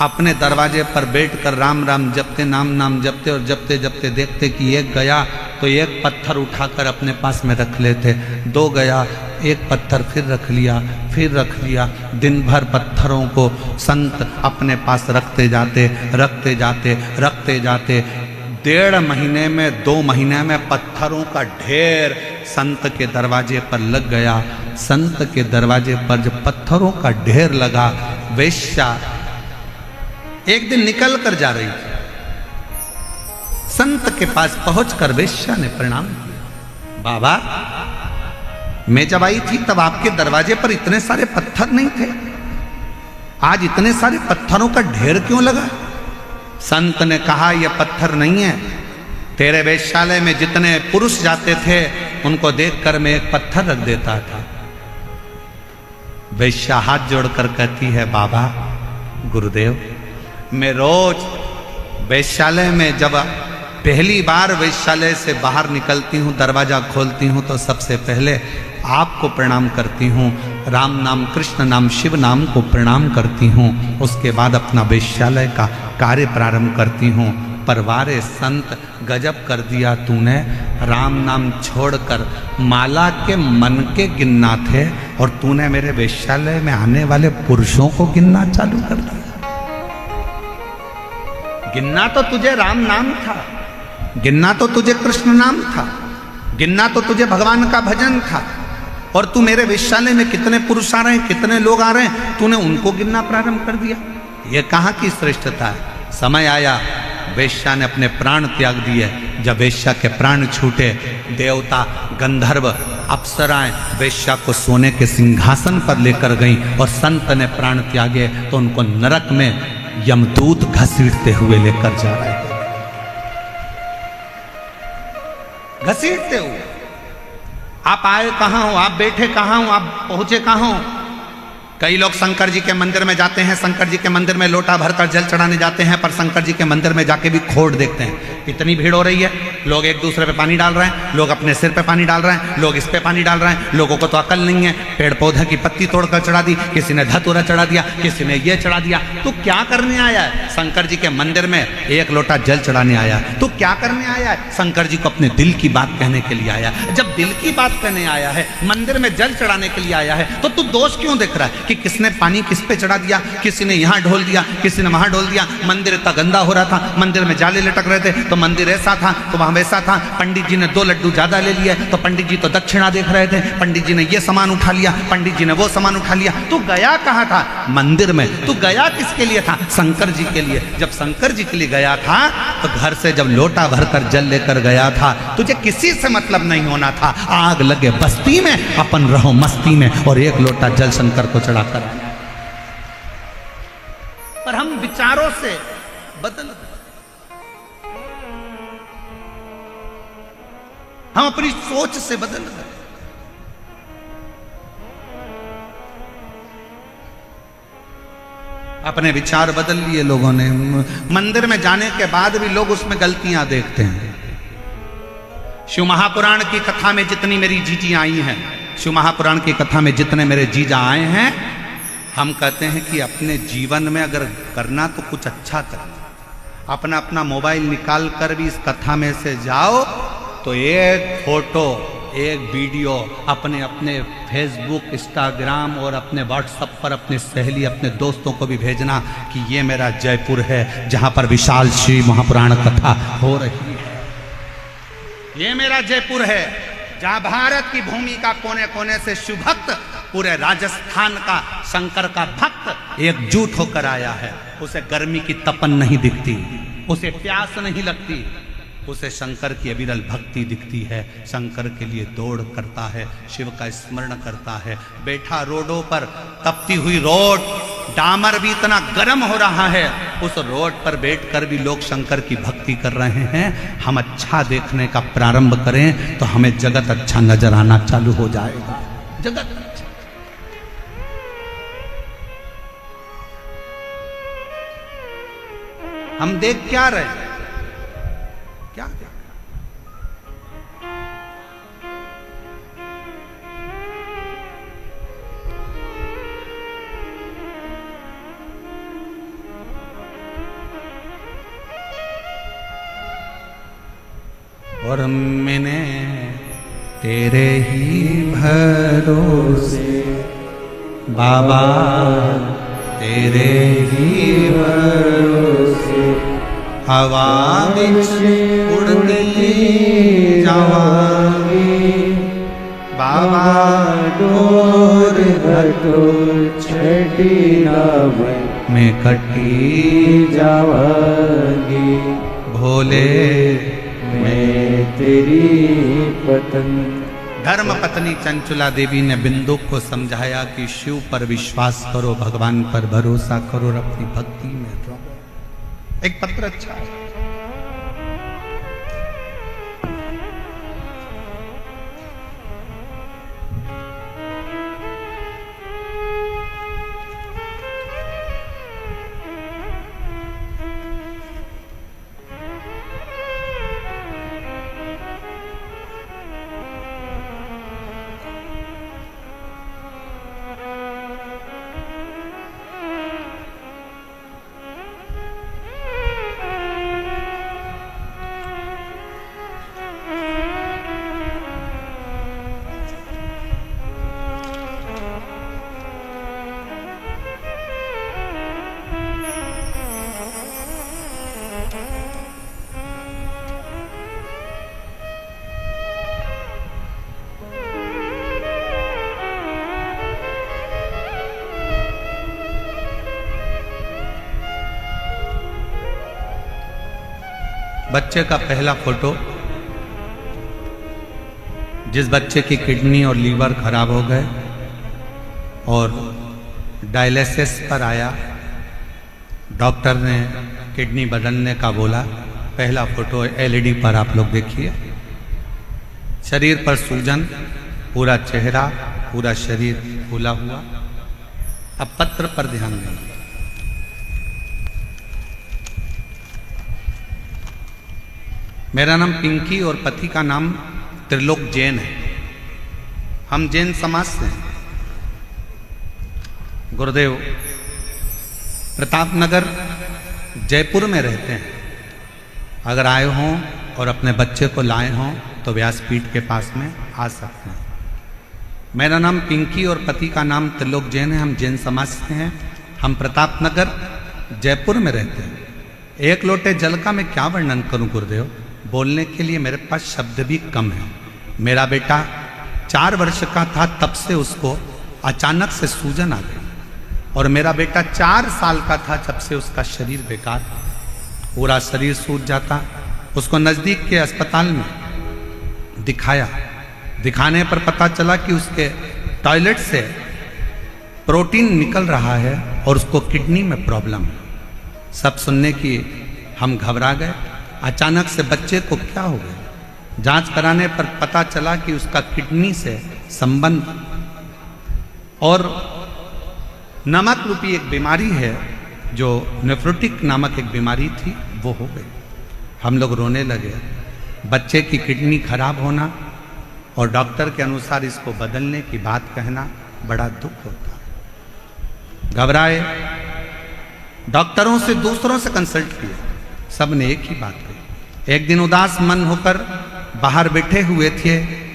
अपने दरवाजे पर बैठकर राम राम जपते, नाम नाम जपते और जपते जपते देखते कि एक गया तो एक पत्थर उठाकर अपने पास में रख लेते, दो गया एक पत्थर फिर रख लिया, फिर रख लिया। दिन भर पत्थरों को संत अपने पास रखते जाते, रखते जाते, रखते जाते। 1.5 महीने में, 2 महीने में पत्थरों का ढेर संत के दरवाजे पर लग गया। संत के दरवाजे पर जब पत्थरों का ढेर लगा, वेश्या एक दिन निकल कर जा रही थी। संत के पास पहुंचकर वेश्या ने प्रणाम किया। बाबा, मैं जब आई थी तब आपके दरवाजे पर इतने सारे पत्थर नहीं थे, आज इतने सारे पत्थरों का ढेर क्यों लगा? संत ने कहा, यह पत्थर नहीं है, तेरे वेश्यालय में जितने पुरुष जाते थे उनको देखकर मैं एक पत्थर रख देता था। वेश्या हाथ जोड़कर कहती है, बाबा गुरुदेव, मैं रोज वेश्यालय में जब पहली बार वेश्यालय से बाहर निकलती हूँ, दरवाजा खोलती हूँ, तो सबसे पहले आपको प्रणाम करती हूँ, राम नाम, कृष्ण नाम, शिव नाम को प्रणाम करती हूँ। उसके बाद अपना वेश्यालय का कार्य प्रारंभ करती हूँ। परवारे संत गजब कर दिया तूने, राम नाम छोड़कर माला के मन के गिनना थे और तूने मेरे वेश्यालय में आने वाले पुरुषों को गिनना चालू कर दिया। गिनना तो तुझे राम नाम था, गिनना तो तुझे कृष्ण नाम था, गिनना तो तुझे भगवान का भजन था, और तू मेरे वेश्यालय में कितने पुरुष आ रहे हैं, कितने लोग आ रहे हैं, तूने उनको गिनना प्रारंभ कर दिया। ये कहाँ की श्रेष्ठता है। समय आया, वेश्या ने अपने प्राण त्याग दिए। जब वेश्या के प्राण छूटे, देवता, गंधर्व, अप्सराएं वेश्या को सोने के सिंहासन पर लेकर गईं और संत ने प्राण त्यागे तो उनको नरक में यमदूत घसीटते हुए लेकर जा रहे थे, घसीटते हुए। आप आए कहाँ हो, आप बैठे कहाँ हो, आप पहुंचे कहाँ हो। कई लोग शंकर जी के मंदिर में जाते हैं, शंकर जी के मंदिर में लोटा भरकर जल चढ़ाने जाते हैं, पर शंकर जी के मंदिर में जाके भी खोट देखते हैं। इतनी भीड़ हो रही है, लोग एक दूसरे पे पानी डाल रहे हैं, लोग अपने सिर पे पानी डाल रहे हैं, लोग इस पे पानी डाल रहे हैं। लोगों को तो अकल नहीं है, पेड़ पौधे की पत्ती तोड़कर चढ़ा दी, किसी ने धतूरा चढ़ा दिया, किसी ने ये चढ़ा दिया। तो क्या करने आया है? शंकर जी के मंदिर में एक लोटा जल चढ़ाने आया। तो क्या करने आया है? शंकर जी को अपने दिल की बात कहने के लिए आया। जब दिल की बात कहने आया है, मंदिर में जल चढ़ाने के लिए आया है, तो तू दोष क्यों देख रहा है कि किसने पानी किस पे चढ़ा दिया, किसी ने यहाँ ढोल दिया, किसी ने वहां ढोल दिया। मंदिर इतना गंदा हो रहा था, मंदिर में जाले लटक रहे थे, तो मंदिर ऐसा था तो वहां वैसा था। पंडित जी ने 2 लड्डू ज्यादा ले लिए, तो पंडित जी तो दक्षिणा देख रहे थे, पंडित जी ने ये सामान उठा लिया, पंडित जी ने वो सामान उठा लिया। तू गया कहाँ था? मंदिर में। तू गया किसके लिए था? शंकर जी के लिए। जब शंकर जी के लिए गया था तो घर से जब लोटा भरकर जल लेकर गया था, तुझे किसी से मतलब नहीं होना था। आग लगे बस्ती में, अपन रहो मस्ती में, और एक लोटा जल शंकर को चढ़ाकर आना। पर हम विचारों से बदल गए, हम अपनी सोच से बदल गए। अपने विचार बदल लिए लोगों ने। मंदिर में जाने के बाद भी लोग उसमें गलतियां देखते हैं। शिव महापुराण की कथा में जितनी मेरी जीजी आई हैं, शिव महापुराण की कथा में जितने मेरे जीजा आए हैं, हम कहते हैं कि अपने जीवन में अगर करना तो कुछ अच्छा करना। अपना अपना मोबाइल निकाल कर भी इस कथा में से जाओ तो एक फोटो, एक वीडियो अपने अपने फेसबुक, इंस्टाग्राम और अपने व्हाट्सएप पर अपने सहेली, अपने दोस्तों को भी भेजना कि ये मेरा जयपुर है जहाँ पर विशाल शिव महापुराण कथा हो रही है। ये मेरा जयपुर है जहाँ भारत की भूमि का कोने कोने से शिव भक्त, पूरे राजस्थान का शंकर का भक्त एकजुट होकर आया है। उसे गर्मी की तपन नहीं दिखती, उसे प्यास नहीं लगती, उसे शंकर की अविरल भक्ति दिखती है। शंकर के लिए दौड़ करता है, शिव का स्मरण करता है। बैठा रोडों पर, तपती हुई रोड, डामर भी इतना गर्म हो रहा है, उस रोड पर बैठकर भी लोग शंकर की भक्ति कर रहे हैं। हम अच्छा देखने का प्रारंभ करें तो हमें जगत अच्छा नजर आना चालू हो जाएगा। जगत हम देख क्या रहे हैं? क्या और मैंने तेरे ही भरोसे बाबा, तेरे ही भरोसे हवा बिच उड़ती जावांगी बाबा, डोर घटो छठी ना मैं कटी जावांगी। भोले मैं तेरी पत्नी। धर्म पत्नी चंचुला देवी ने बिंदु को समझाया कि शिव पर विश्वास करो, भगवान पर भरोसा करो और अपनी भक्ति में रहो। एक पत्र अच्छा है। बच्चे का पहला फोटो, जिस बच्चे की किडनी और लीवर खराब हो गए और डायलिसिस पर आया, डॉक्टर ने किडनी बदलने का बोला। पहला फोटो एलईडी पर आप लोग देखिए। शरीर पर सूजन, पूरा चेहरा, पूरा शरीर फूला हुआ। अब पत्र पर ध्यान देंगे। मेरा नाम पिंकी और पति का नाम त्रिलोक जैन है। हम जैन समाज से हैं। गुरुदेव प्रतापनगर जयपुर में रहते हैं। अगर आए हों और अपने बच्चे को लाए हों तो व्यासपीठ के पास में आ सकते हैं। मेरा नाम पिंकी और पति का नाम त्रिलोक जैन है। हम जैन समाज से हैं। हम प्रतापनगर जयपुर में रहते हैं। एक लोटे जल का मैं क्या वर्णन करूं गुरुदेव, बोलने के लिए मेरे पास शब्द भी कम है। मेरा बेटा 4 वर्ष का था तब से उसको अचानक से सूजन आ गई, और मेरा बेटा 4 साल का था जब से उसका शरीर बेकार था। पूरा शरीर सूज जाता। उसको नज़दीक के अस्पताल में दिखाया। दिखाने पर पता चला कि उसके टॉयलेट से प्रोटीन निकल रहा है और उसको किडनी में प्रॉब्लम है। सब सुनने की हम घबरा गए। अचानक से बच्चे को क्या हो गया? जांच कराने पर पता चला कि उसका किडनी से संबंध और नमक रूपी एक बीमारी है, जो नेफ्रोटिक नामक एक बीमारी थी, वो हो गई। हम लोग रोने लगे। बच्चे की किडनी खराब होना और डॉक्टर के अनुसार इसको बदलने की बात कहना बड़ा दुख होता है। घबराए। डॉक्टरों से, दूसरों से कंसल्ट किया। सब ने एक ही बात कही। एक दिन उदास मन होकर बाहर बैठे हुए थे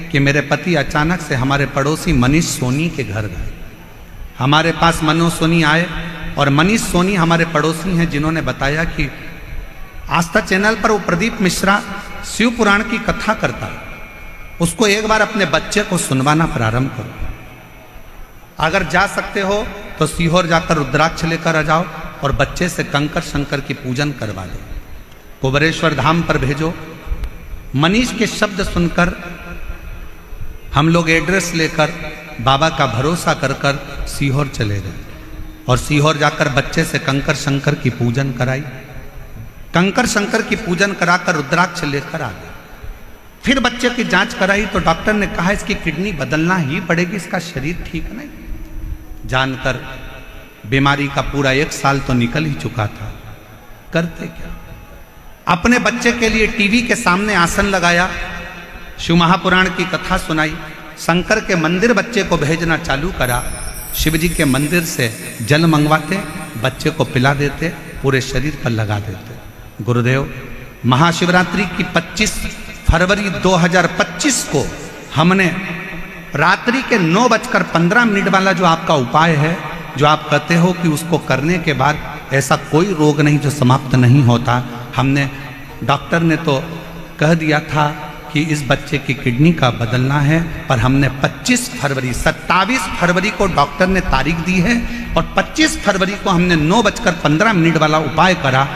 कि मेरे पति अचानक से हमारे पड़ोसी मनीष सोनी के घर गए। हमारे पास मनोज सोनी आए, और मनीष सोनी हमारे पड़ोसी हैं, जिन्होंने बताया कि आस्था चैनल पर वो प्रदीप मिश्रा शिव पुराण की कथा करता है, उसको एक बार अपने बच्चे को सुनवाना प्रारंभ करो। अगर जा सकते हो तो सीहोर जाकर रुद्राक्ष लेकर आ जाओ और बच्चे से कंकर शंकर की पूजन करवा दो। कुबरेश्वर धाम पर भेजो। मनीष के शब्द सुनकर हम लोग एड्रेस लेकर बाबा का भरोसा कर कर सीहोर चले गए, और सीहोर जाकर बच्चे से कंकर शंकर की पूजन कराई। कंकर शंकर की पूजन कराकर रुद्राक्ष लेकर आ गए। फिर बच्चे की जांच कराई तो डॉक्टर ने कहा इसकी किडनी बदलना ही पड़ेगी, इसका शरीर ठीक नहीं। जानकर बीमारी का पूरा 1 साल तो निकल ही चुका था। करते क्या? अपने बच्चे के लिए टीवी के सामने आसन लगाया, शिव महापुराण की कथा सुनाई, शंकर के मंदिर बच्चे को भेजना चालू करा। शिव जी के मंदिर से जल मंगवाते, बच्चे को पिला देते, पूरे शरीर पर लगा देते। गुरुदेव महाशिवरात्रि की 25 फरवरी 2025 को हमने रात्रि के 9:15 वाला जो आपका उपाय है, जो आप कहते हो कि उसको करने के बाद ऐसा कोई रोग नहीं जो समाप्त नहीं होता, हमने, डॉक्टर ने तो कह दिया था कि इस बच्चे की किडनी का बदलना है, पर हमने 27 फरवरी को डॉक्टर ने तारीख दी है, और 25 फरवरी को हमने 9:15 वाला उपाय करा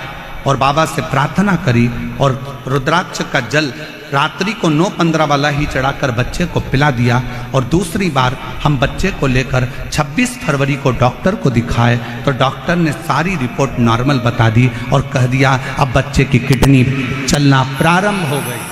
और बाबा से प्रार्थना करी, और रुद्राक्ष का जल रात्रि को 9:15 वाला ही चढ़ाकर बच्चे को पिला दिया। और दूसरी बार हम बच्चे को लेकर 26 फरवरी को डॉक्टर को दिखाए तो डॉक्टर ने सारी रिपोर्ट नॉर्मल बता दी और कह दिया अब बच्चे की किडनी चलना प्रारंभ हो गई।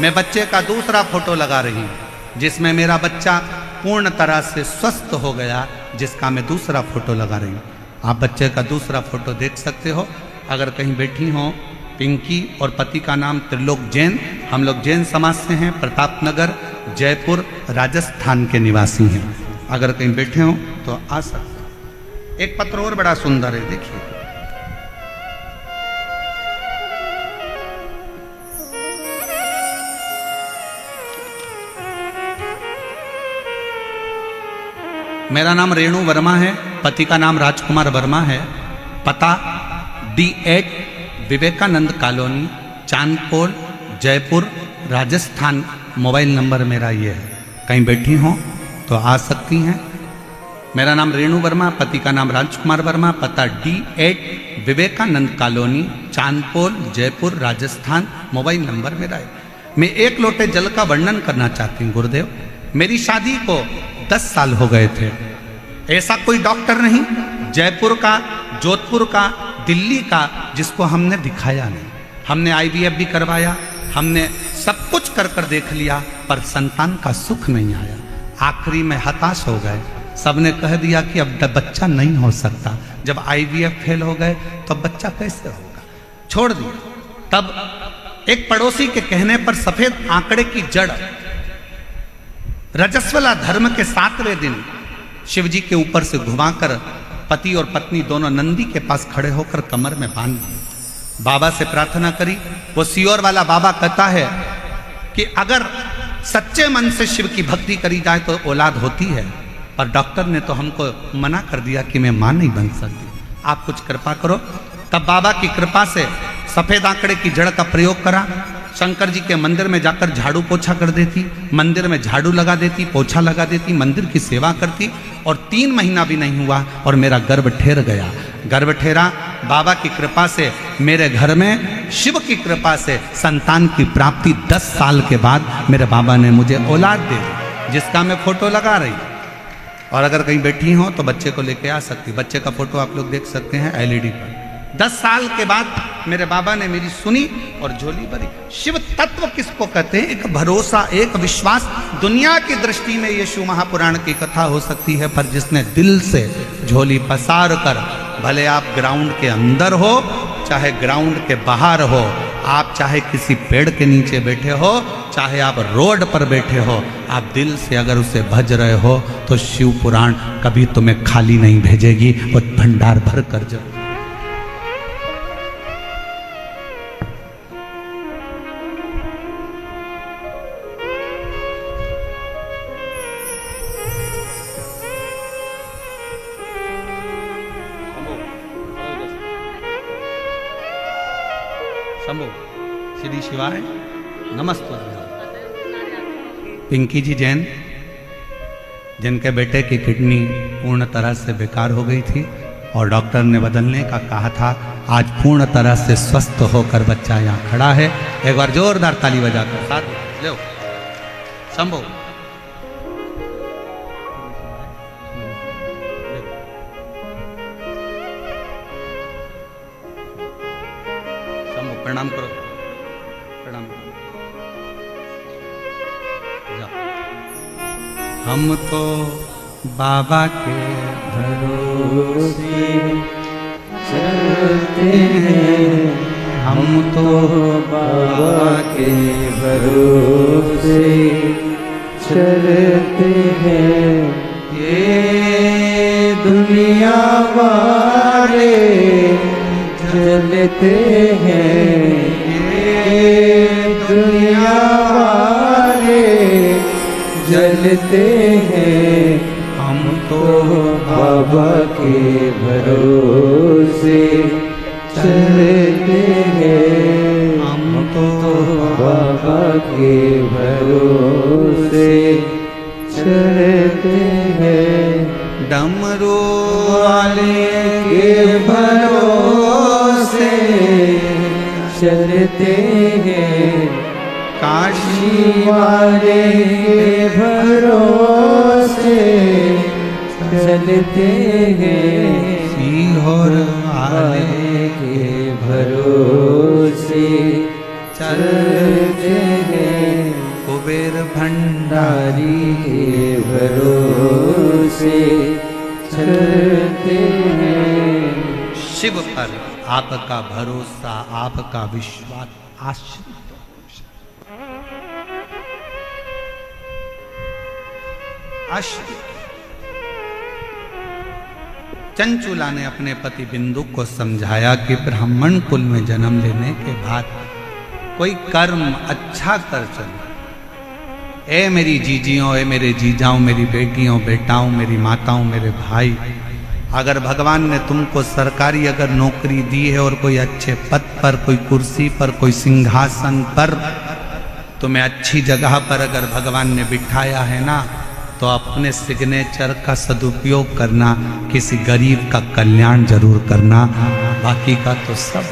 मैं बच्चे का दूसरा फोटो लगा रही हूँ, जिसमें मेरा बच्चा पूर्ण तरह से स्वस्थ हो गया, जिसका मैं दूसरा फोटो लगा रही हूँ। आप बच्चे का दूसरा फोटो देख सकते हो। अगर कहीं बैठी हो, पिंकी और पति का नाम त्रिलोक जैन। हम लोग जैन समाज से हैं, प्रतापनगर जयपुर राजस्थान के निवासी हैं। अगर कहीं बैठे हो तो आ सकते हो। एक पत्र और बड़ा सुंदर है, देखिए। मेरा नाम रेणु वर्मा है, पति का नाम राजकुमार वर्मा है। पता D8 Vivekanand colony, Chandpole, Jaipur, Rajasthan. Mobile number मेरा ये है। कहीं बैठी हो तो आ सकती हैं। मेरा नाम रेणु वर्मा, पति का नाम राजकुमार वर्मा। पता D8 Vivekanand colony, Chandpole, Jaipur, Rajasthan. Mobile number मेरा है। मैं 1 लोटे जल का वर्णन करना चाहती हूँ गुरुदेव। मेरी शादी को 10 साल हो गए थे। ऐसा कोई डॉक्टर नहीं जयपुर का, जोधपुर का, दिल्ली का जिसको हमने दिखाया नहीं। हमने IVF भी करवाया, हमने सब कुछ कर कर देख लिया, पर संतान का सुख नहीं आया। आखिरी में हताश हो गए। सबने कह दिया कि अब बच्चा नहीं हो सकता। जब IVF फेल हो गए तो अब बच्चा कैसे होगा, छोड़ दिया। तब एक पड़ोसी के कहने पर सफेद आंकड़े की जड़ रजस्वला धर्म के 7वें दिन शिव जी के ऊपर से घुमाकर पति और पत्नी दोनों नंदी के पास खड़े होकर कमर में बांध दिए। बाबा से प्रार्थना करी। वो सियोर वाला बाबा कहता है कि अगर सच्चे मन से शिव की भक्ति करी जाए तो औलाद होती है, पर डॉक्टर ने तो हमको मना कर दिया कि मैं मां नहीं बन सकती, आप कुछ कृपा करो। तब बाबा की कृपा से सफेद आंकड़े की जड़ का प्रयोग करा। शंकर जी के मंदिर में जाकर झाड़ू पोछा कर देती, मंदिर में झाड़ू लगा देती, पोछा लगा देती, मंदिर की सेवा करती, और 3 महीना भी नहीं हुआ और मेरा गर्भ ठहर गया। गर्भ ठहरा, बाबा की कृपा से मेरे घर में शिव की कृपा से संतान की प्राप्ति 10 साल के बाद मेरे बाबा ने मुझे औलाद दे दी, जिसका मैं फोटो लगा रही। और अगर कहीं बैठी हो तो बच्चे को लेके आ सकती। बच्चे का फोटो आप लोग देख सकते हैं LED पर। 10 साल के बाद मेरे बाबा ने मेरी सुनी और झोली भरी। शिव तत्व किसको कहते हैं? एक भरोसा, एक विश्वास। दुनिया की दृष्टि में ये शिव महापुराण की कथा हो सकती है, पर जिसने दिल से झोली पसार कर, भले आप ग्राउंड के अंदर हो चाहे ग्राउंड के बाहर हो, आप चाहे किसी पेड़ के नीचे बैठे हो, चाहे आप रोड पर बैठे हो, आप दिल से अगर उसे भज रहे हो तो शिव पुराण कभी तुम्हें खाली नहीं भेजेगी, वो भंडार भर कर जरूर। शंभो श्री शिवाय नमस्ते। पिंकी जी जैन, जिनके बेटे की किडनी पूर्ण तरह से बेकार हो गई थी और डॉक्टर ने बदलने का कहा था, आज पूर्ण तरह से स्वस्थ होकर बच्चा यहाँ खड़ा है। एक बार जोरदार ताली बजाकर साथ ले शंभो। प्रणाम करो, प्रणाम करो। हम तो बाबा के भरोसे चलते हैं, हम तो बाबा के भरोसे चलते हैं। ये दुनिया वाले चलते हैं, ये दुनिया वाले जलते हैं। हम तो बाबा के भरोसे चलते हैं, हम तो बाबा के भरोसे चलते हैं। डमरू वाले के भरोसे चलते हैं, काशी वाले के भरोसे चलते हैं। सीहोर वाले के भरोसे चलते हैं, कुबेर भंडारी नारी के भरोसे चलते हैं। शिव पर आपका भरोसा, आपका विश्वास आश्रित। चंचुला ने अपने पति बिंदु को समझाया कि ब्राह्मण कुल में जन्म लेने के बाद कोई कर्म अच्छा कर चलो। ए मेरी जीजियों, ए मेरे जीजाओं, मेरी बेटियों, बेटाओं, मेरी माताओं, मेरे भाई, अगर भगवान ने तुमको सरकारी अगर नौकरी दी है और कोई अच्छे पद पर, कोई कुर्सी पर, कोई सिंहासन पर, तुम्हें अच्छी जगह पर अगर भगवान ने बिठाया है ना, तो अपने सिग्नेचर का सदुपयोग करना, किसी गरीब का कल्याण जरूर करना, बाकी का तो सब।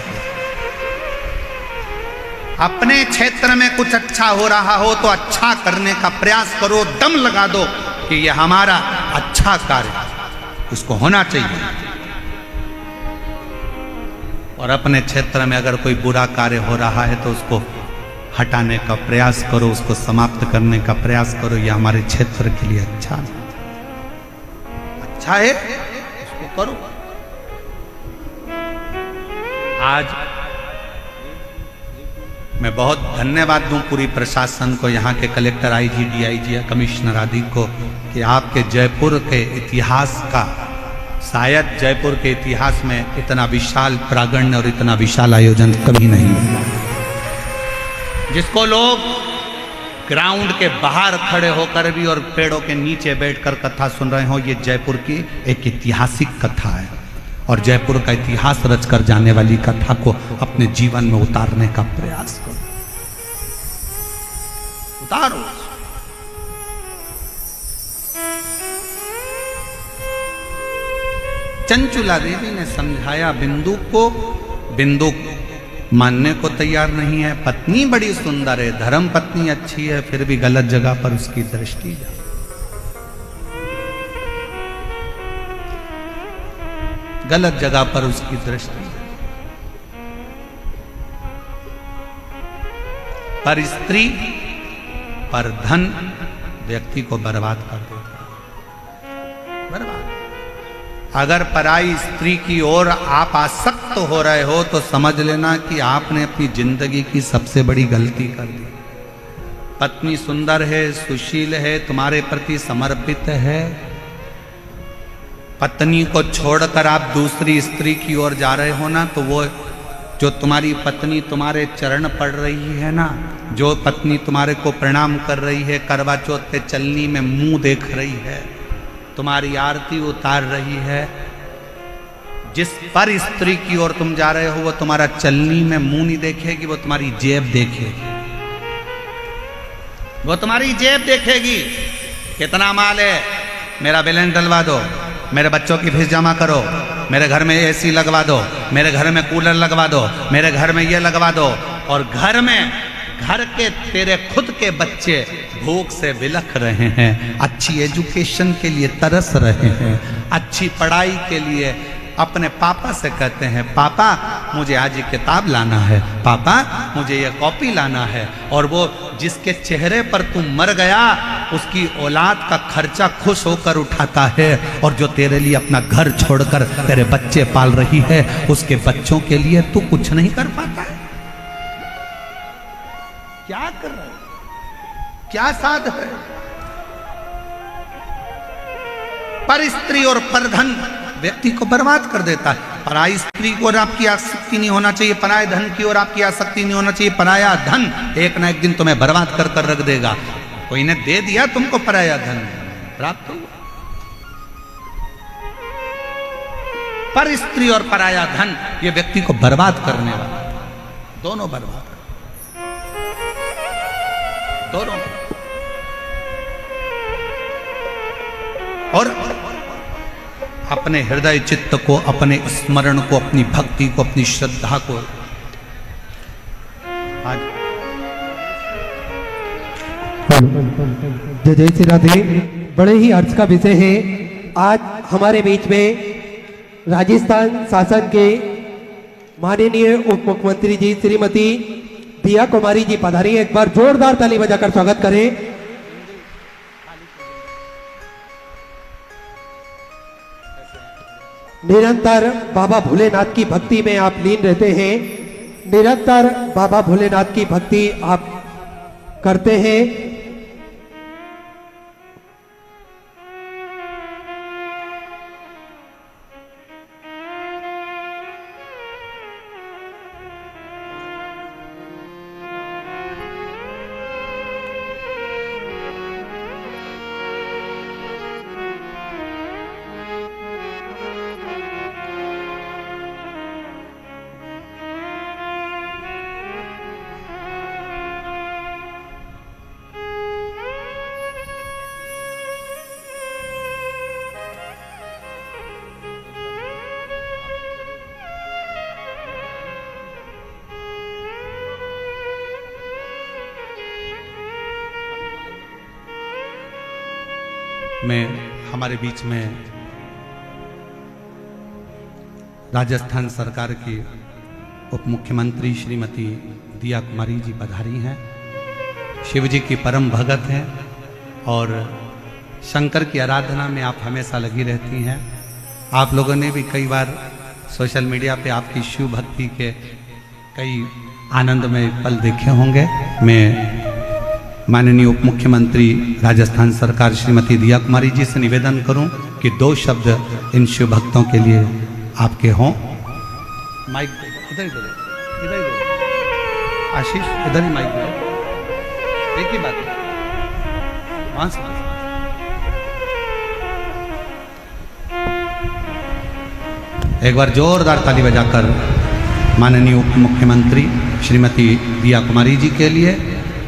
अपने क्षेत्र में कुछ अच्छा हो रहा हो तो अच्छा करने का प्रयास करो, दम लगा दो कि यह हमारा अच्छा कार्य इसको होना चाहिए। और अपने क्षेत्र में अगर कोई बुरा कार्य हो रहा है तो उसको हटाने का प्रयास करो, उसको समाप्त करने का प्रयास करो। यह हमारे क्षेत्र के लिए अच्छा है, उसको करो। आज मैं बहुत धन्यवाद दूं पूरी प्रशासन को, यहाँ के कलेक्टर, आईजी, डीआईजी, कमिश्नर आदि को, कि आपके जयपुर के इतिहास का, शायद जयपुर के इतिहास में इतना विशाल प्रांगण और इतना विशाल आयोजन कभी नहीं हुआ, जिसको लोग ग्राउंड के बाहर खड़े होकर भी और पेड़ों के नीचे बैठकर कथा सुन रहे हो। ये जयपुर की एक ऐतिहासिक कथा है और जयपुर का इतिहास रचकर जाने वाली कथा को अपने जीवन में उतारने का प्रयास करो, उतारो। चंचुला देवी ने समझाया बिंदु को, बिंदु मानने को तैयार नहीं है। पत्नी बड़ी सुंदर है, धर्म पत्नी अच्छी है, फिर भी गलत जगह पर उसकी दृष्टि जा, गलत जगह पर उसकी दृष्टि। पर स्त्री, पर धन व्यक्ति को बर्बाद कर देता है, बर्बाद। अगर पराई स्त्री की ओर आप आसक्त हो रहे हो तो समझ लेना कि आपने अपनी जिंदगी की सबसे बड़ी गलती कर दी। पत्नी सुंदर है, सुशील है, तुम्हारे प्रति समर्पित है, पत्नी को छोड़कर आप दूसरी स्त्री की ओर जा रहे हो ना, तो वो जो तुम्हारी पत्नी तुम्हारे चरण पड़ रही है ना, जो पत्नी तुम्हारे को प्रणाम कर रही है, करवा चौथ पे चलनी में मुंह देख रही है, तुम्हारी आरती उतार रही है, जिस पर स्त्री की ओर तुम जा रहे हो वो तुम्हारा चलनी में मुंह नहीं देखेगी, वो तुम्हारी जेब देखेगी, वो तुम्हारी जेब देखेगी। कितना माल है, मेरा बैलेंस डलवा दो, मेरे बच्चों की फीस जमा करो, मेरे घर में एसी लगवा दो, मेरे घर में कूलर लगवा दो, मेरे घर में ये लगवा दो। और घर के तेरे खुद के बच्चे भूख से बिलख रहे हैं, अच्छी एजुकेशन के लिए तरस रहे हैं, अच्छी पढ़ाई के लिए अपने पापा से कहते हैं पापा मुझे आज ये किताब लाना है, पापा मुझे ये कॉपी लाना है। और वो जिसके चेहरे पर तू मर गया उसकी औलाद का खर्चा खुश होकर उठाता है, और जो तेरे लिए अपना घर छोड़कर तेरे बच्चे पाल रही है उसके बच्चों के लिए तू कुछ नहीं कर पाता है। क्या कर रहे हो, क्या साध है। पर स्त्री और पर धन व्यक्ति को बर्बाद कर देता है। पराई स्त्री की ओर आपकी आसक्ति नहीं होना चाहिए, पराये धन की ओर आपकी आसक्ति नहीं होना चाहिए। पराया धन एक ना एक दिन तुम्हें बर्बाद कर कर रख देगा। कोई ने दे दिया तुमको पराया धन, प्राप्त हुआ। पर स्त्री और पराया धन ये व्यक्ति को बर्बाद करने वाला, दोनों बर्बाद, दोनों। और अपने हृदय चित्त को, अपने स्मरण को, अपनी भक्ति को, अपनी श्रद्धा को आज जय जय श्री राधे। बड़े ही अर्थ का विषय है। आज हमारे बीच में राजस्थान शासन के माननीय उप मुख्यमंत्री जी श्रीमती दिया कुमारी जी पधारी। एक बार जोरदार ताली बजाकर स्वागत करें। निरंतर बाबा भोलेनाथ की भक्ति में आप लीन रहते हैं, निरंतर बाबा भोलेनाथ की भक्ति आप करते हैं। में हमारे बीच में राजस्थान सरकार की उप मुख्यमंत्री श्रीमती दिया कुमारी जी पधारी हैं। शिव जी की परम भगत हैं और शंकर की आराधना में आप हमेशा लगी रहती हैं। आप लोगों ने भी कई बार सोशल मीडिया पे आपकी शिव भक्ति के कई आनंदमय पल देखे होंगे। मैं माननीय उप मुख्यमंत्री राजस्थान सरकार श्रीमती दिया कुमारी जी से निवेदन करूं कि 2 शब्द इन शिव भक्तों के लिए आपके हों। माइक इधर इधर इधर इधर आशीष इधर ही माइक दे। एक ही बात है, वहां से एक बार जोरदार ताली बजाकर माननीय उप मुख्यमंत्री श्रीमती दिया कुमारी जी के लिए,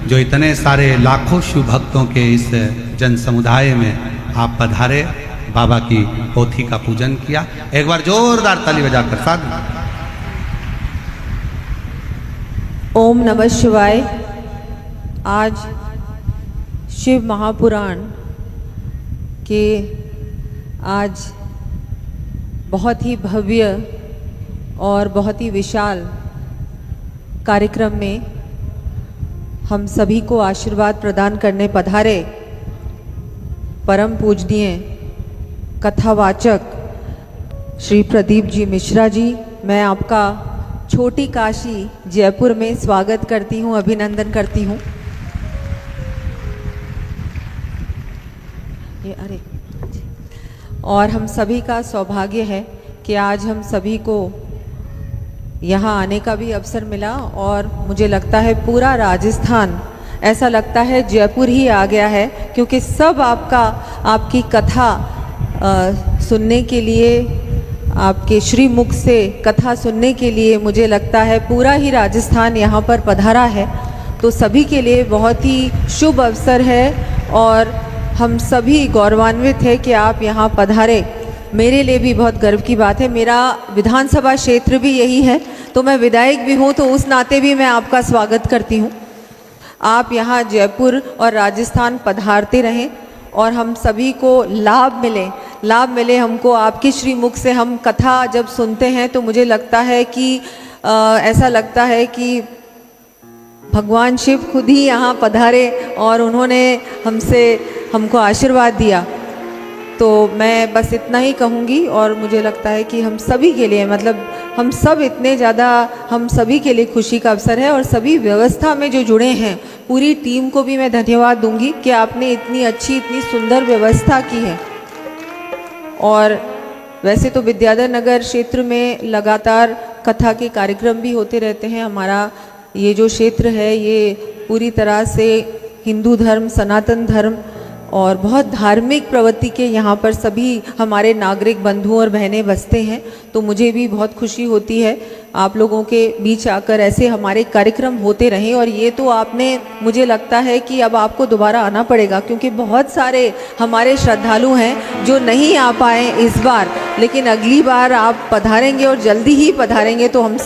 जो इतने सारे लाखों शिव भक्तों के इस जन समुदाय में आप पधारे, बाबा की पोथी का पूजन किया। एक बार जोरदार ताली बजाकर साथ। ओम नमः शिवाय। आज शिव महापुराण के आज बहुत ही भव्य और बहुत ही विशाल कार्यक्रम में हम सभी को आशीर्वाद प्रदान करने पधारे परम पूजनीय कथावाचक श्री प्रदीप जी मिश्रा जी, मैं आपका छोटी काशी जयपुर में स्वागत करती हूँ, अभिनंदन करती हूँ। अरे और हम सभी का सौभाग्य है कि आज हम सभी को यहाँ आने का भी अवसर मिला और मुझे लगता है पूरा राजस्थान, ऐसा लगता है जयपुर ही आ गया है, क्योंकि सब आपकी कथा सुनने के लिए, आपके श्री मुख से कथा सुनने के लिए मुझे लगता है पूरा ही राजस्थान यहाँ पर पधारा है। तो सभी के लिए बहुत ही शुभ अवसर है और हम सभी गौरवान्वित हैं कि आप यहाँ पधारे। मेरे लिए भी बहुत गर्व की बात है। मेरा विधानसभा क्षेत्र भी यही है, तो मैं विधायक भी हूँ, तो उस नाते भी मैं आपका स्वागत करती हूँ। आप यहाँ जयपुर और राजस्थान पधारते रहें और हम सभी को लाभ मिले हमको आपके श्रीमुख से। हम कथा जब सुनते हैं तो मुझे लगता है कि ऐसा लगता है कि भगवान शिव खुद ही यहाँ पधारे और उन्होंने हमको आशीर्वाद दिया। तो मैं बस इतना ही कहूँगी और मुझे लगता है कि हम सभी के लिए, मतलब हम सब इतने ज़्यादा, हम सभी के लिए खुशी का अवसर है। और सभी व्यवस्था में जो जुड़े हैं, पूरी टीम को भी मैं धन्यवाद दूंगी कि आपने इतनी अच्छी, इतनी सुंदर व्यवस्था की है। और वैसे तो विद्याधर नगर क्षेत्र में लगातार कथा के कार्यक्रम भी होते रहते हैं। हमारा ये जो क्षेत्र है ये पूरी तरह से हिंदू धर्म, सनातन धर्म और बहुत धार्मिक प्रवृत्ति के यहाँ पर सभी हमारे नागरिक बंधु और बहनें बसते हैं। तो मुझे भी बहुत खुशी होती है आप लोगों के बीच आकर ऐसे हमारे कार्यक्रम होते रहें। और ये तो आपने, मुझे लगता है कि अब आपको दोबारा आना पड़ेगा, क्योंकि बहुत सारे हमारे श्रद्धालु हैं जो नहीं आ पाए इस बार, लेकिन अगली बार आप पधारेंगे और जल्दी ही पधारेंगे तो हम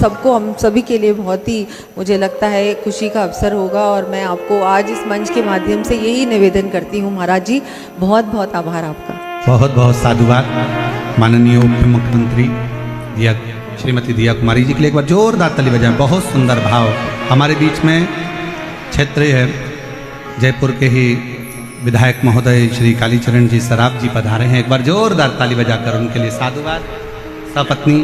सभी के लिए बहुत ही, मुझे लगता है, खुशी का अवसर होगा। और मैं आपको आज इस मंच के माध्यम से यही निवेदन करती हूँ। महाराज जी, बहुत बहुत आभार आपका। बहुत बहुत साधुवाद माननीय उप मुख्यमंत्री श्रीमती दिया कुमारी जी के लिए एक बार जोरदार ताली बजाएं। बहुत सुंदर भाव। हमारे बीच में क्षेत्रीय जयपुर के ही विधायक महोदय श्री कालीचरण जी सराफ जी पधारे हैं। एक बार जोरदार ताली बजाकर उनके लिए साधुवाद। सपत्नी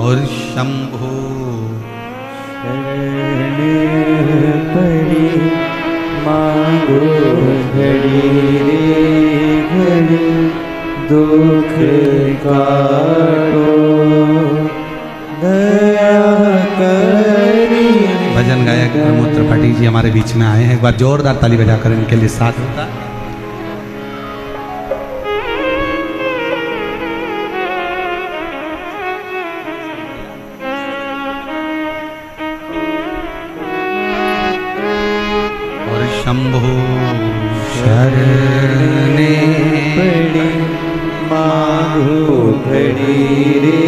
और शंभो शरण पड़ी मांगो घड़ी रे घड़ी दुख काटो दया करी। भजन गायक त्रिपाठी जी हमारे बीच में आए हैं, एक बार जोरदार ताली बजाकर इनके लिए साथ होता। और शंभो शरणे पड़ी मांगो घड़ी रे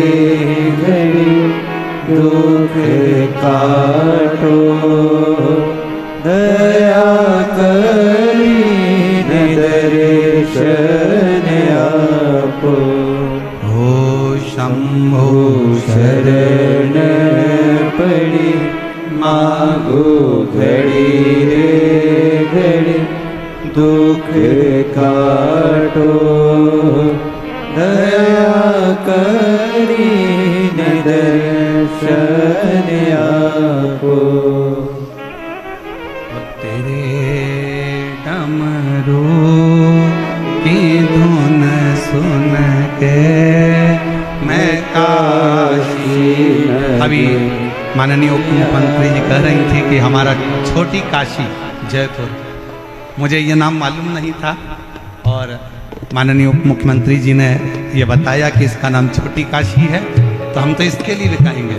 घड़ी दुख काटो दया करी दर्शन आपो हो शंभो शरण पड़ी मांगो घड़ी रे घड़ी दुख काटो दया करी दर्शन आपो तेरे डमरू की धुन सुन के मैं काशी। अभी माननीय उप मुख्यमंत्री जी कह रही थी कि हमारा छोटी काशी जयपुर, मुझे ये नाम मालूम नहीं था और माननीय उप मुख्यमंत्री जी ने ये बताया कि इसका नाम छोटी काशी है, तो हम तो इसके लिए भी कहेंगे